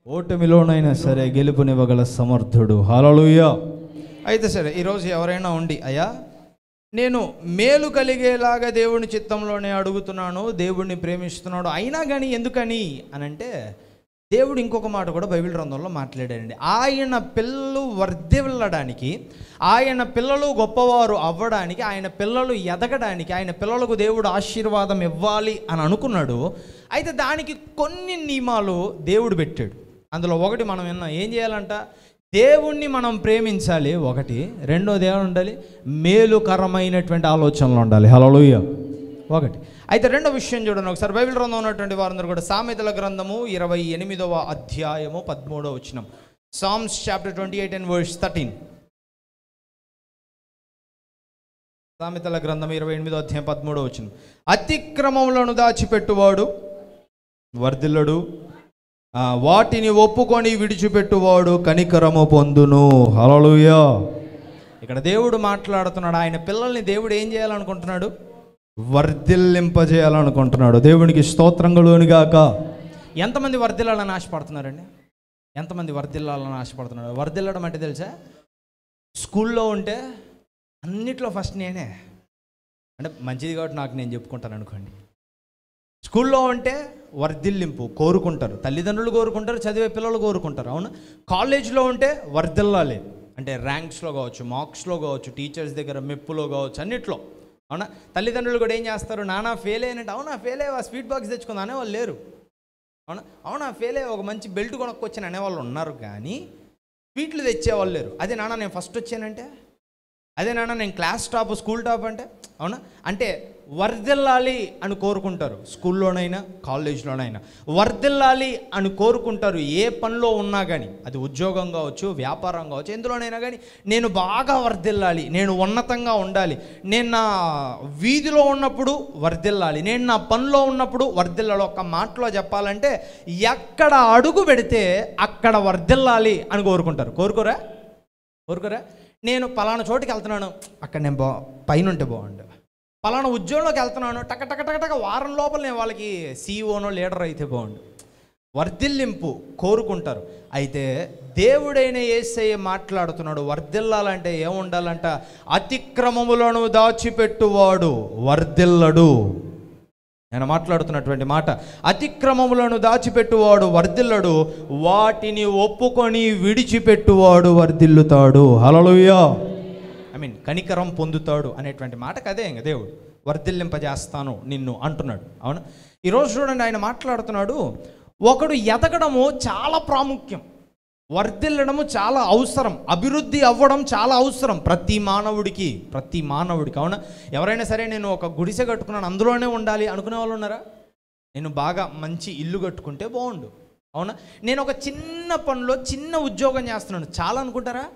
ఓటమిలోనైనా సరే గెలుపునివ్వగల సమర్థుడు. హల్లెలూయా. అయితే సరే, ఈరోజు ఎవరైనా ఉండి, అయ్యా నేను మేలు కలిగేలాగా దేవుని చిత్తంలోనే అడుగుతున్నాను, దేవుడిని ప్రేమిస్తున్నాడు, అయినా కానీ ఎందుకని అని అంటే, దేవుడు ఇంకొక మాట కూడా బైబిల్ గ్రంథంలో మాట్లాడాడండి. ఆయన పిల్లలు వర్ధిల్లడానికి, ఆయన పిల్లలు గొప్పవారు అవ్వడానికి, ఆయన పిల్లలు ఎదగడానికి, ఆయన పిల్లలకు దేవుడు ఆశీర్వాదం ఇవ్వాలి అని అనుకున్నాడు. అయితే దానికి కొన్ని నియమాలు దేవుడు పెట్టాడు. అందులో ఒకటి మనం విన్నాం, ఏం చేయాలంట? దేవుణ్ణి మనం ప్రేమించాలి ఒకటి, రెండోది ఏమైనా ఉండాలి? మేలుకరమైనటువంటి ఆలోచనలు ఉండాలి. హల్లెలూయా. ఒకటి. అయితే రెండో విషయం చూడండి ఒకసారి, బైబిల్ గ్రంథం ఉన్నటువంటి వారందరూ కూడా సామెతల గ్రంథము 28వ అధ్యాయము 13వ వచనం. Psalms chapter 28 and verse 13. సామెతల గ్రంథం 28వ అధ్యాయం 13వ వచనం. అతిక్రమములను దాచిపెట్టువాడు వర్ధిల్లడు, వాటిని ఒప్పుకొని విడిచిపెట్టువాడు కనికరము పొందును. హల్లెలూయా. ఇక్కడ దేవుడు మాట్లాడుతున్నాడు. ఆయన పిల్లల్ని దేవుడు ఏం చేయాలనుకుంటున్నాడు? వర్ధిల్లింపజేయాలనుకుంటున్నాడు. దేవునికి స్తోత్రం కలుగును గాక. ఎంతమంది వర్ధిల్లాలని ఆశపడుతున్నారండి? ఎంతమంది వర్ధిల్లాలని ఆశపడుతున్నాడు? వర్ధిల్లడం అంటే తెలుసా? స్కూల్లో ఉంటే అన్నిట్లో ఫస్ట్ నేనే, అంటే మంచిది కాబట్టి నాకు నేను చెప్పుకుంటాను అనుకోండి. స్కూల్లో ఉంటే వర్ధిల్లింపు కోరుకుంటారు, తల్లిదండ్రులు కోరుకుంటారు, చదివే పిల్లలు కోరుకుంటారు. అవును. కాలేజ్లో ఉంటే వర్ధిల్లాలి, అంటే ర్యాంక్స్లో కావచ్చు, మార్క్స్లో కావచ్చు, టీచర్స్ దగ్గర మెప్పులో కావచ్చు, అన్నిట్లో. అవునా. తల్లిదండ్రులు కూడా ఏం చేస్తారు? నానా ఫెయిల్ అయినట్టు, అవునా ఫెయిల్ అయ్యా స్వీట్ బాక్స్ తెచ్చుకుంది అనేవాళ్ళు లేరు. అవునా. అవునా ఫెయిల్ అయ్యా ఒక మంచి బెల్ట్ కొనుక్కొచ్చాను అనేవాళ్ళు ఉన్నారు, కానీ స్వీట్లు తెచ్చేవాళ్ళు లేరు. అదే నాన్న నేను ఫస్ట్ వచ్చానంటే, అదే నాన్న నేను క్లాస్ టాప్, స్కూల్ టాప్ అంటే, అవునా. అంటే వర్ధిల్లాలి అని కోరుకుంటారు. స్కూల్లోనైనా కాలేజ్లోనైనా వర్ధిల్లాలి అని కోరుకుంటారు. ఏ పనిలో ఉన్నా కానీ, అది ఉద్యోగం కావచ్చు, వ్యాపారం కావచ్చు, ఎందులోనైనా కానీ నేను బాగా వర్ధిల్లాలి, నేను ఉన్నతంగా ఉండాలి, నేను నా వీధిలో ఉన్నప్పుడు వర్ధిల్లాలి, నేను నా పనిలో ఉన్నప్పుడు వర్ధిల్లాలి. ఒక్క మాటలో చెప్పాలంటే ఎక్కడ అడుగు పెడితే అక్కడ వర్ధిల్లాలి అని కోరుకుంటారు. కోరుకోరా? నేను పలానా చోటుకి వెళ్తున్నాను, అక్కడ నేను పైన ఉంటే బాగుండు. పలానా ఉద్యోగంలోకి వెళ్తున్నాను, టక వారం లోపల నేను వాళ్ళకి సీఈఓనో లీడర్ అయితే బాగుండు. వర్ధిల్లింపు కోరుకుంటారు. అయితే దేవుడైన యేసయ్య మాట్లాడుతున్నాడు, వర్ధిల్లాలంటే ఏముండాలంట? అతిక్రమములను దాచిపెట్టువాడు వర్ధిల్లడు. నేను మాట్లాడుతున్నటువంటి మాట, అతిక్రమములను దాచిపెట్టువాడు వర్ధిల్లడు, వాటిని ఒప్పుకొని విడిచిపెట్టువాడు వర్ధిల్లుతాడు. హల్లెలూయా. కనికరం పొందుతాడు అనేటువంటి మాటకు అదే ఇంకా దేవుడు వర్ధిల్లింపజేస్తాను నిన్ను అంటున్నాడు. అవును. ఈరోజు చూడండి, ఆయన మాట్లాడుతున్నాడు, ఒకడు ఎదగడము చాలా ప్రాముఖ్యం, వర్ధిల్లడము చాలా అవసరం, అభివృద్ధి అవ్వడం చాలా అవసరం ప్రతి మానవుడికి. అవునా. ఎవరైనా సరే నేను ఒక గుడిసె కట్టుకున్నాను అందులోనే ఉండాలి అనుకునే వాళ్ళు ఉన్నారా? నేను బాగా మంచి ఇల్లు కట్టుకుంటే బాగుండు. అవునా. నేను ఒక చిన్న పనిలో చిన్న ఉద్యోగం చేస్తున్నాను చాలా అనుకుంటారా?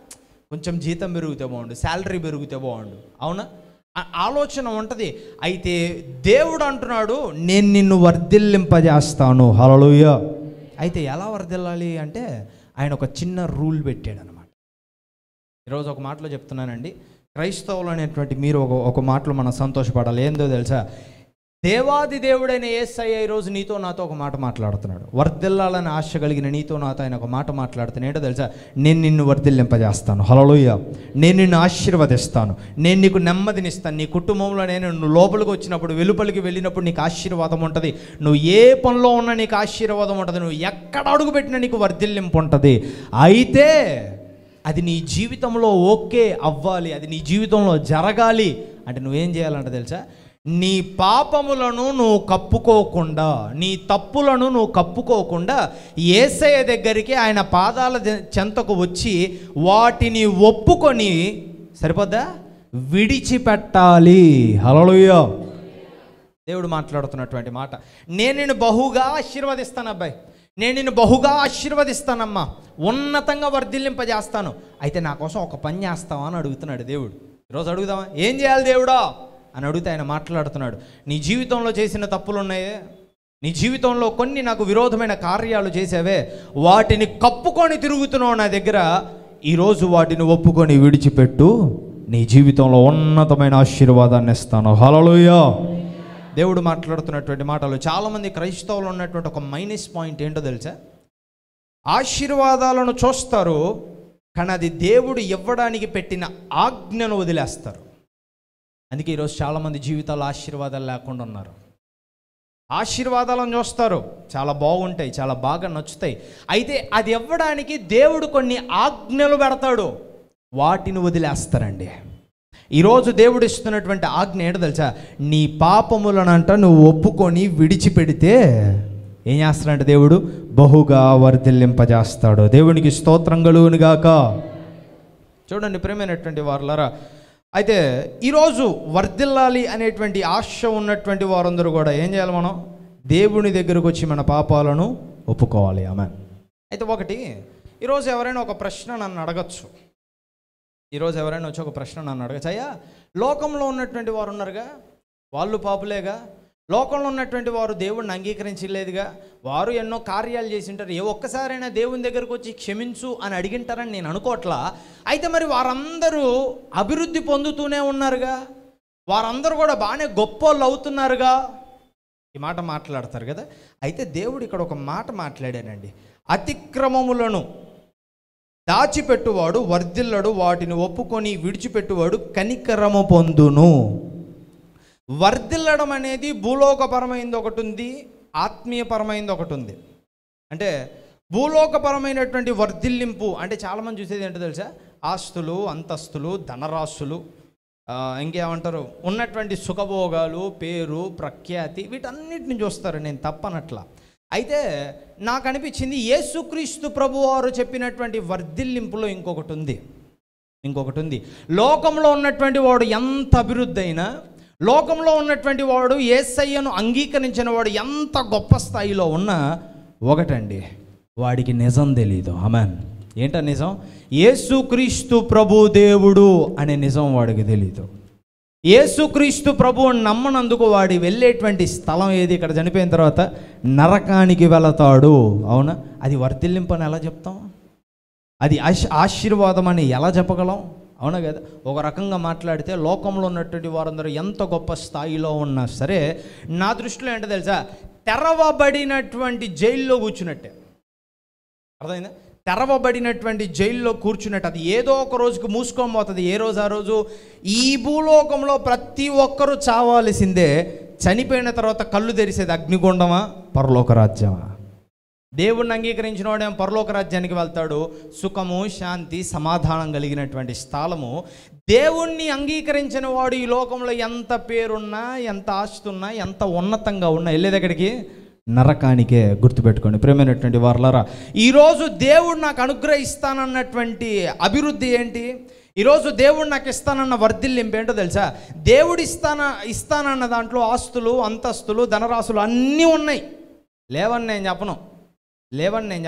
కొంచెం జీతం పెరిగితే బాగుండు, శాలరీ పెరిగితే బాగుండు. అవునా. ఆలోచన ఉంటుంది. అయితే దేవుడు అంటున్నాడు, నేను నిన్ను వర్ధిల్లింపజేస్తాను. హల్లెలూయా. అయితే ఎలా వర్ధిల్లాలి అంటే ఆయన ఒక చిన్న రూల్ పెట్టాడు అనమాట. ఈరోజు ఒక మాటలో చెప్తున్నానండి, క్రైస్తవులు అనేటువంటి మీరు ఒక మాటలో మనం సంతోషపడాలి. ఏందో తెలుసా? దేవాది దేవుడైన యేసయ్య ఈరోజు నీతో నాతో ఒక మాట మాట్లాడుతున్నాడు. వర్ధిల్లాలని ఆశ కలిగిన నీతో నాతో ఆయన ఒక మాట మాట్లాడుతున్నాడు. ఏంటో తెలుసా? నేను నిన్ను వర్ధిల్లింపజేస్తాను. హల్లెలూయా. నేను నిన్ను ఆశీర్వదిస్తాను, నేను నీకు నెమ్మదినిస్తాను. నీ కుటుంబంలో నువ్వు లోపలికి వచ్చినప్పుడు, వెలుపలికి వెళ్ళినప్పుడు నీకు ఆశీర్వాదం ఉంటుంది. నువ్వు ఏ పనిలో ఉన్నా నీకు ఆశీర్వాదం ఉంటుంది. నువ్వు ఎక్కడ అడుగు పెట్టినా నీకు వర్ధిల్లింపు ఉంటుంది. అయితే అది నీ జీవితంలో ఓకే అవ్వాలి, అది నీ జీవితంలో జరగాలి అంటే నువ్వేం చేయాలంటే తెలుసా? నీ పాపములను నువ్వు కప్పుకోకుండా, నీ తప్పులను నువ్వు కప్పుకోకుండా యేసయ్య దగ్గరికి, ఆయన పాదాల చెంతకు వచ్చి వాటిని ఒప్పుకొని, సరిపోద్దా? విడిచిపెట్టాలి. హల్లెలూయా. దేవుడు మాట్లాడుతున్నటువంటి మాట, నేను నిన్ను బహుగా ఆశీర్వదిస్తాను అబ్బాయి, నేను నిన్ను బహుగా ఆశీర్వదిస్తానమ్మా, ఉన్నతంగా వర్ధిల్లింపజేస్తాను. అయితే నా కోసం ఒక పని చేస్తావా అని అడుగుతున్నాడు దేవుడు. ఈరోజు అడుగుదామా? ఏం చేయాలి దేవుడా అని అడిగితే ఆయన మాట్లాడుతున్నాడు, నీ జీవితంలో చేసిన తప్పులు ఉన్నాయే, నీ జీవితంలో కొన్ని నాకు విరోధమైన కార్యాలు చేసావే, వాటిని కప్పుకొని తిరుగుతున్నావు నా దగ్గర, ఈరోజు వాటిని ఒప్పుకొని విడిచిపెట్టు, నీ జీవితంలో ఉన్నతమైన ఆశీర్వాదాన్ని ఇస్తాను. హల్లెలూయా. దేవుడు మాట్లాడుతున్నటువంటి మాటలు చాలామంది క్రైస్తవులు ఉన్నటువంటి ఒక మైనస్ పాయింట్ ఏంటో తెలుసా? ఆశీర్వాదాలను చూస్తారు, కానీ అది దేవుడు ఇవ్వడానికి పెట్టిన ఆజ్ఞను వదిలేస్తారు. అందుకే ఈరోజు చాలామంది జీవితాల్లో ఆశీర్వాదాలు లేకుండా ఉన్నారు. ఆశీర్వాదాలను చూస్తారు, చాలా బాగుంటాయి, చాలా బాగా నచ్చుతాయి. అయితే అది ఇవ్వడానికి దేవుడు కొన్ని ఆజ్ఞలు పెడతాడు, వాటిని వదిలేస్తారండి. ఈరోజు దేవుడు ఇస్తున్నటువంటి ఆజ్ఞ ఏంటో తెలుసా? నీ పాపములనంట నువ్వు ఒప్పుకొని విడిచిపెడితే ఏం చేస్తాడంటే దేవుడు బహుగా వర్ధిల్లింపజేస్తాడు. దేవునికి స్తోత్రం కలుగునుగాక. చూడండి ప్రేమైనటువంటి వారులారా, అయితే ఈరోజు వర్ధిల్లాలి అనేటువంటి ఆశ ఉన్నటువంటి వారందరూ కూడా ఏం చేయాలి? మనం దేవుని దగ్గరకు వచ్చి మన పాపాలను ఒప్పుకోవాలి. ఆమేన్. అయితే ఒకటి, ఈరోజు ఎవరైనా ఒక ప్రశ్న నన్ను అడగచ్చు. ఈరోజు ఎవరైనా వచ్చి ఒక ప్రశ్న నన్ను అడగచ్చు, అయ్యా లోకంలో ఉన్నటువంటి వారు ఉన్నారుగా, వాళ్ళు పాపులేగా, లోకంలో ఉన్నటువంటి వారు దేవుడిని అంగీకరించలేదుగా, వారు ఎన్నో కార్యాలు చేసి ఉంటారు, ఏ ఒక్కసారైనా దేవుని దగ్గరకు వచ్చి క్షమించు అని అడిగింటారని నేను అనుకోవట్లా. అయితే మరి వారందరూ అభివృద్ధి పొందుతూనే ఉన్నారుగా, వారందరూ కూడా బాగానే గొప్పోళ్ళు అవుతున్నారుగా, ఈ మాట మాట్లాడతారు కదా. అయితే దేవుడు ఇక్కడ ఒక మాట మాట్లాడానండి, అతిక్రమములను దాచిపెట్టువాడు వర్ధిల్లడు, వాటిని ఒప్పుకొని విడిచిపెట్టువాడు కనికరము పొందును. వర్ధిల్లడం అనేది భూలోకపరమైనది ఒకటి ఉంది, ఆత్మీయపరమైనది ఒకటి ఉంది. అంటే భూలోకపరమైనటువంటి వర్ధిల్లింపు అంటే చాలామంది చూసేది ఏంటో తెలుసా? ఆస్తులు, అంతస్తులు, ధనరాశులు, ఇంకేమంటారు, ఉన్నటువంటి సుఖభోగాలు, పేరు, ప్రఖ్యాతి, వీటన్నిటిని చూస్తారు. నేను తప్పనట్లా. అయితే నాకు అనిపించింది యేసుక్రీస్తు ప్రభువారు చెప్పినటువంటి వర్ధిల్లింపులో ఇంకొకటి ఉంది. లోకంలో ఉన్నటువంటి వాడు ఎంత అభివృద్ధి అయినా, లోకంలో ఉన్నటువంటి వాడు యేసయ్యను అంగీకరించిన వాడు ఎంత గొప్ప స్థాయిలో ఉన్నా ఒకటండి, వాడికి నిజం తెలీదు. ఆమేన్. ఏంటో నిజం? యేసుక్రీస్తు ప్రభు దేవుడు అనే నిజం వాడికి తెలీదు. యేసుక్రీస్తు ప్రభువుని నమ్మనందుకు వాడి వెళ్ళేటువంటి స్థలం ఏది? ఇక్కడ చనిపోయిన తర్వాత నరకానికి వెళతాడు. అవునా? అది వర్ధిల్లింపని ఎలా చెప్తాం? అది ఆశీర్వాదం అని ఎలా చెప్పగలం? అవునా కదా? ఒక రకంగా మాట్లాడితే లోకంలో ఉన్నటువంటి వారందరూ ఎంత గొప్ప స్థాయిలో ఉన్నా సరే, నా దృష్టిలో ఏంటో తెలుసా? తెరవబడినటువంటి జైల్లో కూర్చున్నట్టే. అర్థమైందా? తెరవబడినటువంటి జైల్లో కూర్చున్నట్టు. అది ఏదో ఒక రోజుకు మూసుకొని పోతుంది. ఏ రోజు ఆ రోజు. ఈ భూలోకంలో ప్రతి ఒక్కరూ చావాల్సిందే. చనిపోయిన తర్వాత కళ్ళు తెరిసేది అగ్నిగుండమా, పరలోక రాజ్యమా? దేవుణ్ణి అంగీకరించిన వాడేమో పరలోక రాజ్యానికి వెళ్తాడు, సుఖము, శాంతి, సమాధానం కలిగినటువంటి స్థలము. దేవుణ్ణి అంగీకరించిన వాడు ఈ లోకంలో ఎంత పేరున్నా, ఎంత ఆస్తి ఉన్నా, ఎంత ఉన్నతంగా ఉన్నా వెళ్ళేది ఎక్కడికి? నరకానికే. గుర్తుపెట్టుకోండి ప్రేమైనటువంటి వారలారా. ఈరోజు దేవుడు నాకు అనుగ్రహిస్తానన్నటువంటి అభివృద్ధి ఏంటి? ఈరోజు దేవుడు నాకు ఇస్తానన్న వర్ధిల్లింపు ఏంటో తెలుసా? దేవుడు ఇస్తానన్న దాంట్లో ఆస్తులు, అంతస్తులు, ధనరాశులు అన్నీ ఉన్నాయి. లేవని నేను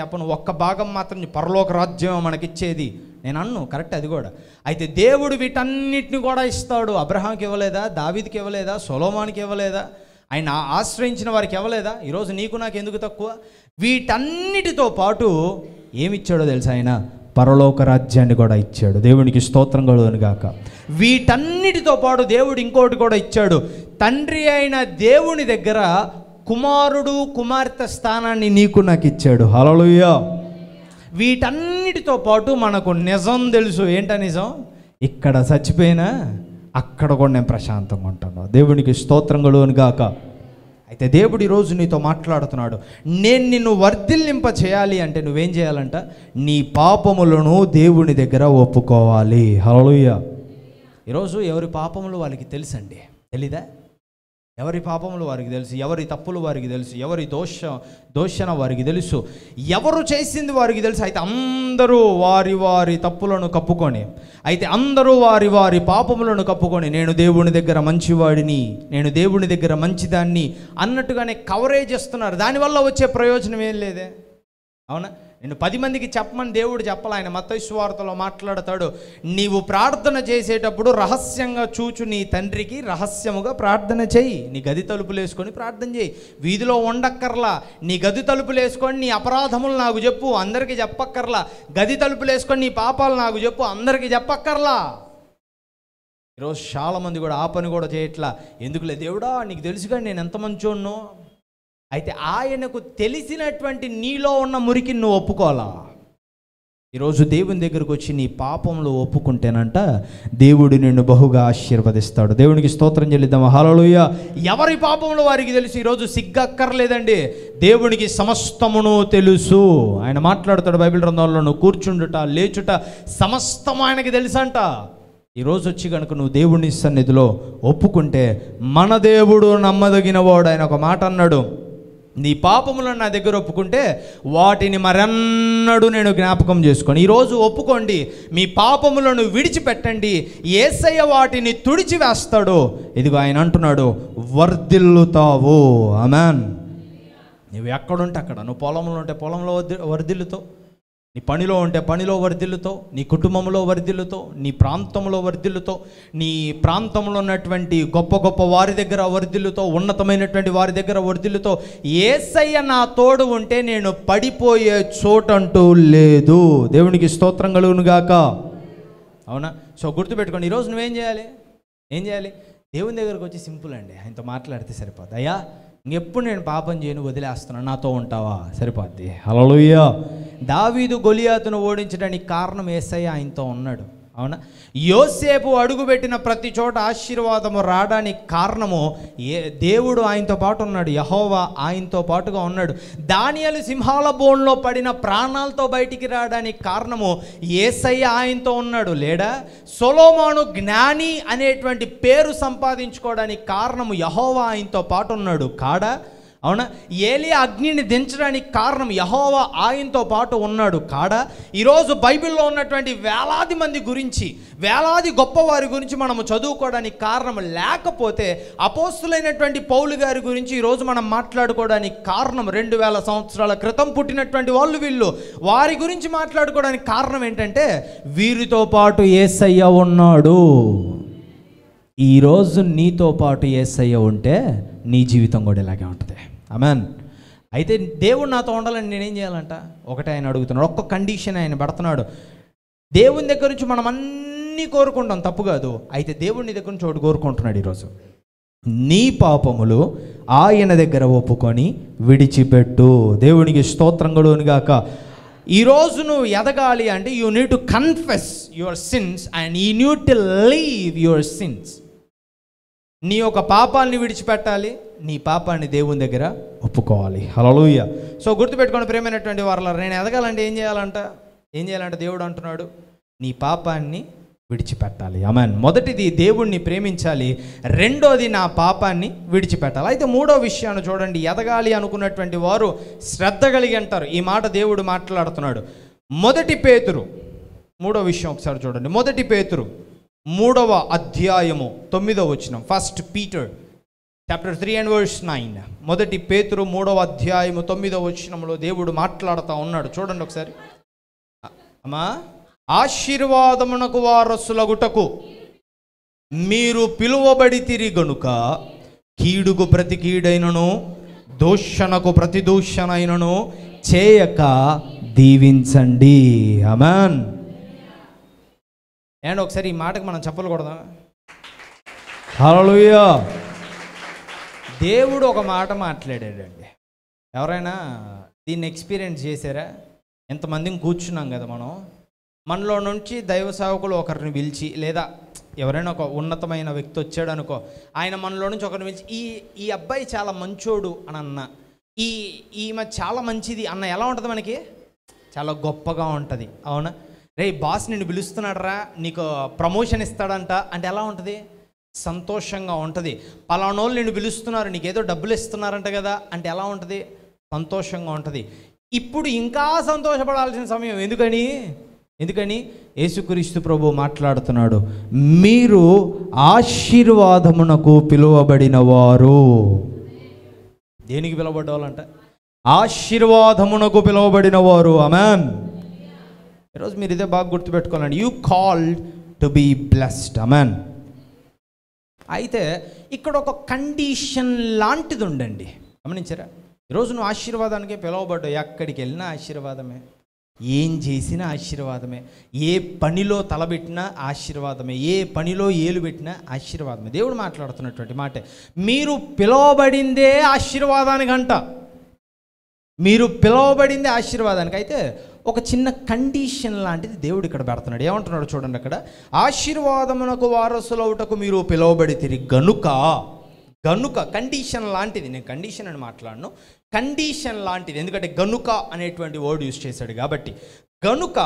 చెప్పను. ఒక్క భాగం మాత్రం పరలోక రాజ్యం మనకిచ్చేది నేను అన్ను. కరెక్ట్, అది కూడా. అయితే దేవుడు వీటన్నిటిని కూడా ఇస్తాడు. అబ్రహాంకి ఇవ్వలేదా? దావీదుకి ఇవ్వలేదా? సొలొమోనుకి ఇవ్వలేదా? ఆయన ఆశ్రయించిన వారికి ఇవ్వలేదా? ఈరోజు నీకు నాకు ఎందుకు తక్కువ? వీటన్నిటితో పాటు ఏమిచ్చాడో తెలుసా? ఆయన పరలోక రాజ్యాన్ని కూడా ఇచ్చాడు. దేవునికి స్తోత్రం కలుగును గాక. వీటన్నిటితో పాటు దేవుడు ఇంకోటి కూడా ఇచ్చాడు. తండ్రి అయిన దేవుని దగ్గర కుమారుడు, కుమార్తె స్థానాన్ని నీకు నాకు ఇచ్చాడు. హల్లెలూయా. వీటన్నిటితో పాటు మనకు నిజం తెలుసు. ఏంటా నిజం? ఇక్కడ చచ్చిపోయినా అక్కడ కూడా నేను ప్రశాంతంగా ఉంటాను. దేవునికి స్తోత్రం కలుగును గాక. అయితే దేవుడు ఈరోజు నీతో మాట్లాడుతున్నాడు. నేను నిన్ను వర్ధిల్లింప చేయాలి అంటే నువ్వేం చేయాలంట? నీ పాపములను దేవుని దగ్గర ఒప్పుకోవాలి. హల్లెలూయా. ఈరోజు ఎవరి పాపములు వాళ్ళకి తెలుసండి. తెలీదా? ఎవరి పాపములు వారికి తెలుసు, ఎవరి తప్పులు వారికి తెలుసు, ఎవరి దోషణ వారికి తెలుసు, ఎవరు చేసింది వారికి తెలుసు. అయితే అందరూ వారి వారి తప్పులను కప్పుకొని, అందరూ వారి వారి పాపములను కప్పుకొని, నేను దేవుని దగ్గర మంచివాడిని, నేను దేవుని దగ్గర మంచిదాన్ని అన్నట్టుగానే కవరేజ్ ఇస్తున్నారు. దానివల్ల వచ్చే ప్రయోజనం ఏం లేదే. అవునా? నేను 10 మందికి చెప్పమని దేవుడు చెప్పాలి. ఆయన మత్తయి సువార్తలో మాట్లాడతాడు, నీవు ప్రార్థన చేసేటప్పుడు రహస్యంగా చూచు నీ తండ్రికి రహస్యముగా ప్రార్థన చేయి. నీ గది తలుపులు వేసుకొని ప్రార్థన చేయి. వీధిలో ఉండక్కర్లా. నీ గది తలుపులు వేసుకొని నీ అపరాధములు నాకు చెప్పు, అందరికీ చెప్పక్కర్లా. గది తలుపులు వేసుకొని నీ పాపాలు నాకు చెప్పు, అందరికీ చెప్పక్కర్లా. ఈరోజు చాలామంది కూడా ఆ పని కూడా చేయట్లా. ఎందుకులే దేవుడా, నీకు తెలుసుగా నేను ఎంత మంచోన్నో, అయితే ఆయనకు తెలిసినటువంటి నీలో ఉన్న మురికి నువ్వు ఒప్పుకోవాలా. ఈరోజు దేవుని దగ్గరకు వచ్చి నీ పాపంలో ఒప్పుకుంటేనంట దేవుడు నిన్ను బహుగా ఆశీర్వదిస్తాడు. దేవునికి స్తోత్రం చెల్లిద్దాం. హల్లెలూయా. ఎవరి పాపంలో వారికి తెలుసు. ఈరోజు సిగ్గక్కర్లేదండి, దేవునికి సమస్తమును తెలుసు. ఆయన మాట్లాడతాడు బైబిల్ గ్రంథంలో, నువ్వు కూర్చుండుట లేచుట సమస్తం ఆయనకి తెలుసంట. ఈరోజు వచ్చి కనుక నువ్వు దేవుని సన్నిధిలో ఒప్పుకుంటే, మన దేవుడు నమ్మదగినవాడు. ఆయన ఒక మాట అన్నాడు, నీ పాపములను నా దగ్గర ఒప్పుకుంటే వాటిని మరెన్నడూ నేను జ్ఞాపకం చేసుకోను. ఈరోజు ఒప్పుకోండి, మీ పాపములను విడిచిపెట్టండి, యేసయ్య వాటిని తుడిచివేస్తాడు. ఇదిగో ఆయన అంటున్నాడు, వర్ధిల్లుతావు. ఆమేన్. నువ్వు ఎక్కడుంటే అక్కడ, నువ్వు పొలంలో ఉంటే పొలంలో వర్ధిల్లుతావు, నీ పనిలో ఉంటే పనిలో వర్ధిల్లుతో, నీ కుటుంబంలో వర్ధిల్లుతో, నీ ప్రాంతంలో వర్ధిల్లుతో, నీ ప్రాంతంలో ఉన్నటువంటి గొప్ప గొప్ప వారి దగ్గర వర్ధిల్లుతో, ఉన్నతమైనటువంటి వారి దగ్గర వర్ధిల్లుతో. యేసయ్య నా తోడు ఉంటే నేను పడిపోయే చోటంటూ లేదు. దేవునికి స్తోత్రం కలుగును గాక. అవునా? సో గుర్తుపెట్టుకోండి, ఈరోజు నువ్వేం చేయాలి? ఏం చేయాలి? దేవుని దగ్గరకు వచ్చి సింపుల్ అండి, ఆయనతో మాట్లాడితే సరిపోద్ది. అయ్యా, ఇంకెప్పుడు నేను పాపం చేయను, వదిలేస్తున్నాను, నాతో ఉంటావా? సరిపోద్ది. హల్లెలూయా. దావీదు గొలియాతును ఓడించడానికి కారణం యేసయ్య ఆయనతో ఉన్నాడు. అవునా? యోసేపు అడుగుపెట్టిన ప్రతి చోట ఆశీర్వాదము రావడానికి కారణము దేవుడు ఆయనతో పాటు ఉన్నాడు, యెహోవా ఆయనతో పాటుగా ఉన్నాడు. దానియేలు సింహాల బోన్లో పడిన ప్రాణాలతో బయటికి రావడానికి కారణము యేసయ్య ఆయనతో ఉన్నాడు, లేడా? సొలొమోను జ్ఞాని అనేటువంటి పేరు సంపాదించుకోవడానికి కారణము యెహోవా ఆయనతో పాటు ఉన్నాడు, కాడా? అవునా? ఏలియా అగ్నిని దించడానికి కారణం యెహోవా ఆయనతో పాటు ఉన్నాడు, కాడా? ఈరోజు బైబిల్లో ఉన్నటువంటి వేలాది మంది గురించి, వేలాది గొప్పవారి గురించి మనము చదువుకోవడానికి కారణం, లేకపోతే అపోస్తులైనటువంటి పౌలు గారి గురించి ఈరోజు మనం మాట్లాడుకోవడానికి కారణం, 2000 సంవత్సరాల క్రితం పుట్టినటువంటి వాళ్ళు వీళ్ళు, వారి గురించి మాట్లాడుకోవడానికి కారణం ఏంటంటే వీరితో పాటు యేసయ్య ఉన్నాడు. ఈరోజు నీతో పాటు యేసయ్య ఉంటే నీ జీవితం కూడా ఇలాగే ఉంటుంది. ఆమేన్. అయితే దేవుడు నాతో ఉండాలని నేనేం చేయాలంట? ఒకటే ఆయన అడుగుతున్నాడు, ఒక్క కండిషన్ ఆయన పెడుతున్నాడు. దేవుని దగ్గర నుంచి మనం అన్నీ కోరుకుంటాం, తప్పు కాదు. అయితే దేవుని దగ్గర నుంచి ఒకటి కోరుకుంటున్నాడు ఈరోజు, నీ పాపములు ఆయన దగ్గర ఒప్పుకొని విడిచిపెట్టు. దేవునికి స్తోత్రం కలుగును గాక. ఈరోజు నువ్వు ఎదగాలి అంటే you need to confess your sins and you need to leave your sins. నీ యొక్క పాపాన్ని విడిచిపెట్టాలి, నీ పాపాన్ని దేవుని దగ్గర ఒప్పుకోవాలి. హల్లెలూయా. సో గుర్తుపెట్టుకోండి ప్రియమైనటువంటి వారలారా, నేను ఎదగాలంటే ఏం చేయాలంటే దేవుడు అంటున్నాడు, నీ పాపాన్ని విడిచిపెట్టాలి. ఆమేన్. మొదటిది దేవుణ్ణి ప్రేమించాలి, రెండోది నా పాపాన్ని విడిచిపెట్టాలి. అయితే మూడో విషయాన్ని చూడండి, ఎదగాలి అనుకున్నటువంటి వారు శ్రద్ధ కలిగి అంటారు. ఈ మాట దేవుడు మాట్లాడుతున్నాడు. 1 పేతురు 3వ విషయం ఒకసారి చూడండి. 1 పేతురు 3వ అధ్యాయము 9వ వచనం. 1 Peter chapter 3 and verse 9. 1 పేతురు 3వ అధ్యాయము 9వ వచనంలో దేవుడు మాట్లాడుతూ ఉన్నాడు. చూడండి ఒకసారి. అమ్మా, ఆశీర్వాదమునకు వారసులగుటకు మీరు పిలువబడితిరి గనుక కీడుకు ప్రతి కీడైనను దూషణకు ప్రతి దూషణైనను చేయక దీవించండి. ఆమేన్. అండ్ ఒకసారి ఈ మాటకు మనం చప్పలు కొడదాం. హల్లెలూయా. దేవుడు ఒక మాట మాట్లాడాడండి. ఎవరైనా దీన్ని ఎక్స్పీరియన్స్ చేశారా? ఎంతమందిని కూర్చున్నాం కదా మనం, మనలో నుంచి దైవ సేవకులు ఒకరిని పిలిచి, లేదా ఎవరైనా ఒక ఉన్నతమైన వ్యక్తి వచ్చాడు అనుకో, ఆయన మనలో నుంచి ఒకరిని పిలిచి, ఈ అబ్బాయి చాలా మంచోడు అని అన్న, ఈమె చాలా మంచిది అన్న, ఎలా ఉంటుంది మనకి? చాలా గొప్పగా ఉంటుంది. అవునా? రే బాస్ నిన్ను పిలుస్తున్నాడు రా, నీకు ప్రమోషన్ ఇస్తాడంట అంటే ఎలా ఉంటుంది? సంతోషంగా ఉంటుంది. పలానోళ్ళు నిన్ను పిలుస్తున్నారు, నీకేదో డబ్బులు ఇస్తున్నారంట కదా అంటే ఎలా ఉంటుంది? సంతోషంగా ఉంటుంది. ఇప్పుడు ఇంకా సంతోషపడాల్సిన సమయం. ఎందుకని యేసుక్రీస్తు ప్రభు మాట్లాడుతున్నాడు, మీరు ఆశీర్వాదమునకు పిలువబడిన వారు. దేనికి పిలువబడ్డవాళ్ళంట? ఆశీర్వాదమునకు పిలువబడిన వారు. ఆమేన్. ఈరోజు మీరు ఇదే బాగా గుర్తుపెట్టుకోవాలండి, you called to be blessed. Amen. అయితే ఇక్కడ ఒక కండిషన్ లాంటిది ఉండండి, గమనించారా? ఈరోజు నువ్వు ఆశీర్వాదానికే పిలువబడ్డావు, ఎక్కడికి వెళ్ళినా ఆశీర్వాదమే. ఏం చేసినా ఆశీర్వాదమే, ఏ పనిలో తలబెట్టినా ఆశీర్వాదమే, ఏ పనిలో ఏలు పెట్టినా ఆశీర్వాదమే. దేవుడు మాట్లాడుతున్నటువంటి మాట, మీరు పిలువబడిందే ఆశీర్వాదానికంట. మీరు పిలువబడిందే ఆశీర్వాదానికి. అయితే ఒక చిన్న కండిషన్ లాంటిది దేవుడు ఇక్కడ పెడుతున్నాడు. ఏమంటున్నాడు చూడండి అక్కడ, ఆశీర్వాదమునకు వారసులవుటకు మీరు పిలువబడితిరి గనుక. కండిషన్ లాంటిది. నేను కండిషన్ అని మాట్లాడను, కండిషన్ లాంటిది. ఎందుకంటే గనుక అనేటువంటి వర్డ్ యూజ్ చేశాడు కాబట్టి. గనుక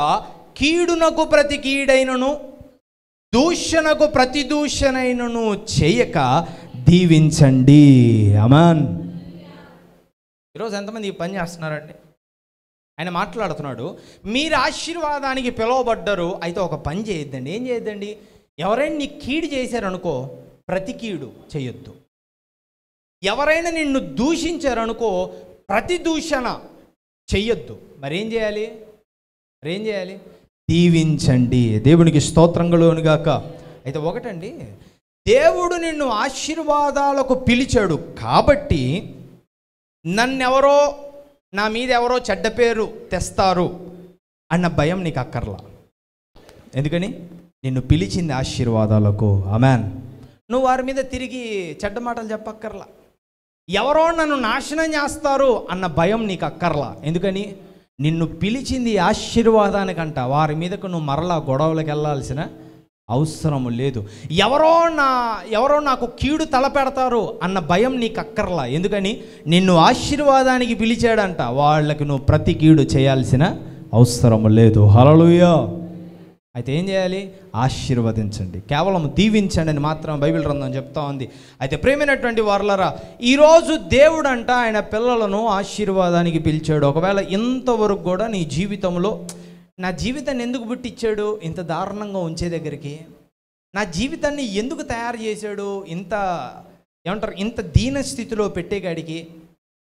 కీడునకు ప్రతి కీడైనను దూషణకు ప్రతి దూషణైనను చేయక దీవించండి. ఆమేన్. ఈరోజు ఎంతమంది ఈ పని చేస్తున్నారండి? ఆయన మాట్లాడుతున్నాడు, మీరు ఆశీర్వాదానికి పిలువబడ్డారు, అయితే ఒక పని చేయొద్దండి. ఏం చేయొద్దండి? ఎవరైనా నీ కీడు చేశారనుకో, ప్రతి కీడు చేయొద్దు. ఎవరైనా నిన్ను దూషించారనుకో, ప్రతి దూషణ చెయ్యొద్దు. మరేం చేయాలి? దీవించండి. దేవునికి స్తోత్రం కలుగును గాక. అయితే ఒకటండి, దేవుడు నిన్ను ఆశీర్వాదాలకు పిలిచాడు కాబట్టి నన్నెవరో, నా మీద ఎవరో చెడ్డ పేరు తెస్తారు అన్న భయం నీకు అక్కర్లా. ఎందుకని? నిన్ను పిలిచింది ఆశీర్వాదాలకు. ఆమేన్. నువ్వు వారి మీద తిరిగి చెడ్డ మాటలు చెప్పక్కర్లా. ఎవరో నన్ను నాశనం చేస్తారు అన్న భయం నీకు అక్కర్లా. ఎందుకని? నిన్ను పిలిచింది ఆశీర్వాదానికంట. వారి మీదకు నువ్వు మరలా గొడవలకు వెళ్ళాల్సిన అవసరం లేదు. ఎవరో నాకు కీడు తలపెడతారు అన్న భయం నీకు అక్కర్లా. ఎందుకని? నిన్ను ఆశీర్వాదానికి పిలిచాడంట. వాళ్ళకి నువ్వు ప్రతి కీడు చేయాల్సిన అవసరం లేదు. హల్లెలూయా. అయితే ఏం చేయాలి? ఆశీర్వదించండి, కేవలం దీవించండి అని మాత్రం బైబిల్ గ్రంథం చెప్తా ఉంది. అయితే ప్రేమైనటువంటి వారలారా, ఈరోజు దేవుడు అంట ఆయన పిల్లలను ఆశీర్వాదానికి పిలిచాడు. ఒకవేళ ఇంతవరకు కూడా నీ జీవితంలో, నా జీవితాన్ని ఎందుకు పుట్టించాడు ఇంత దారుణంగా ఉంచే దగ్గరికి, నా జీవితాన్ని ఎందుకు తయారు చేశాడు ఇంత దీన స్థితిలో పెట్టేగాడికి,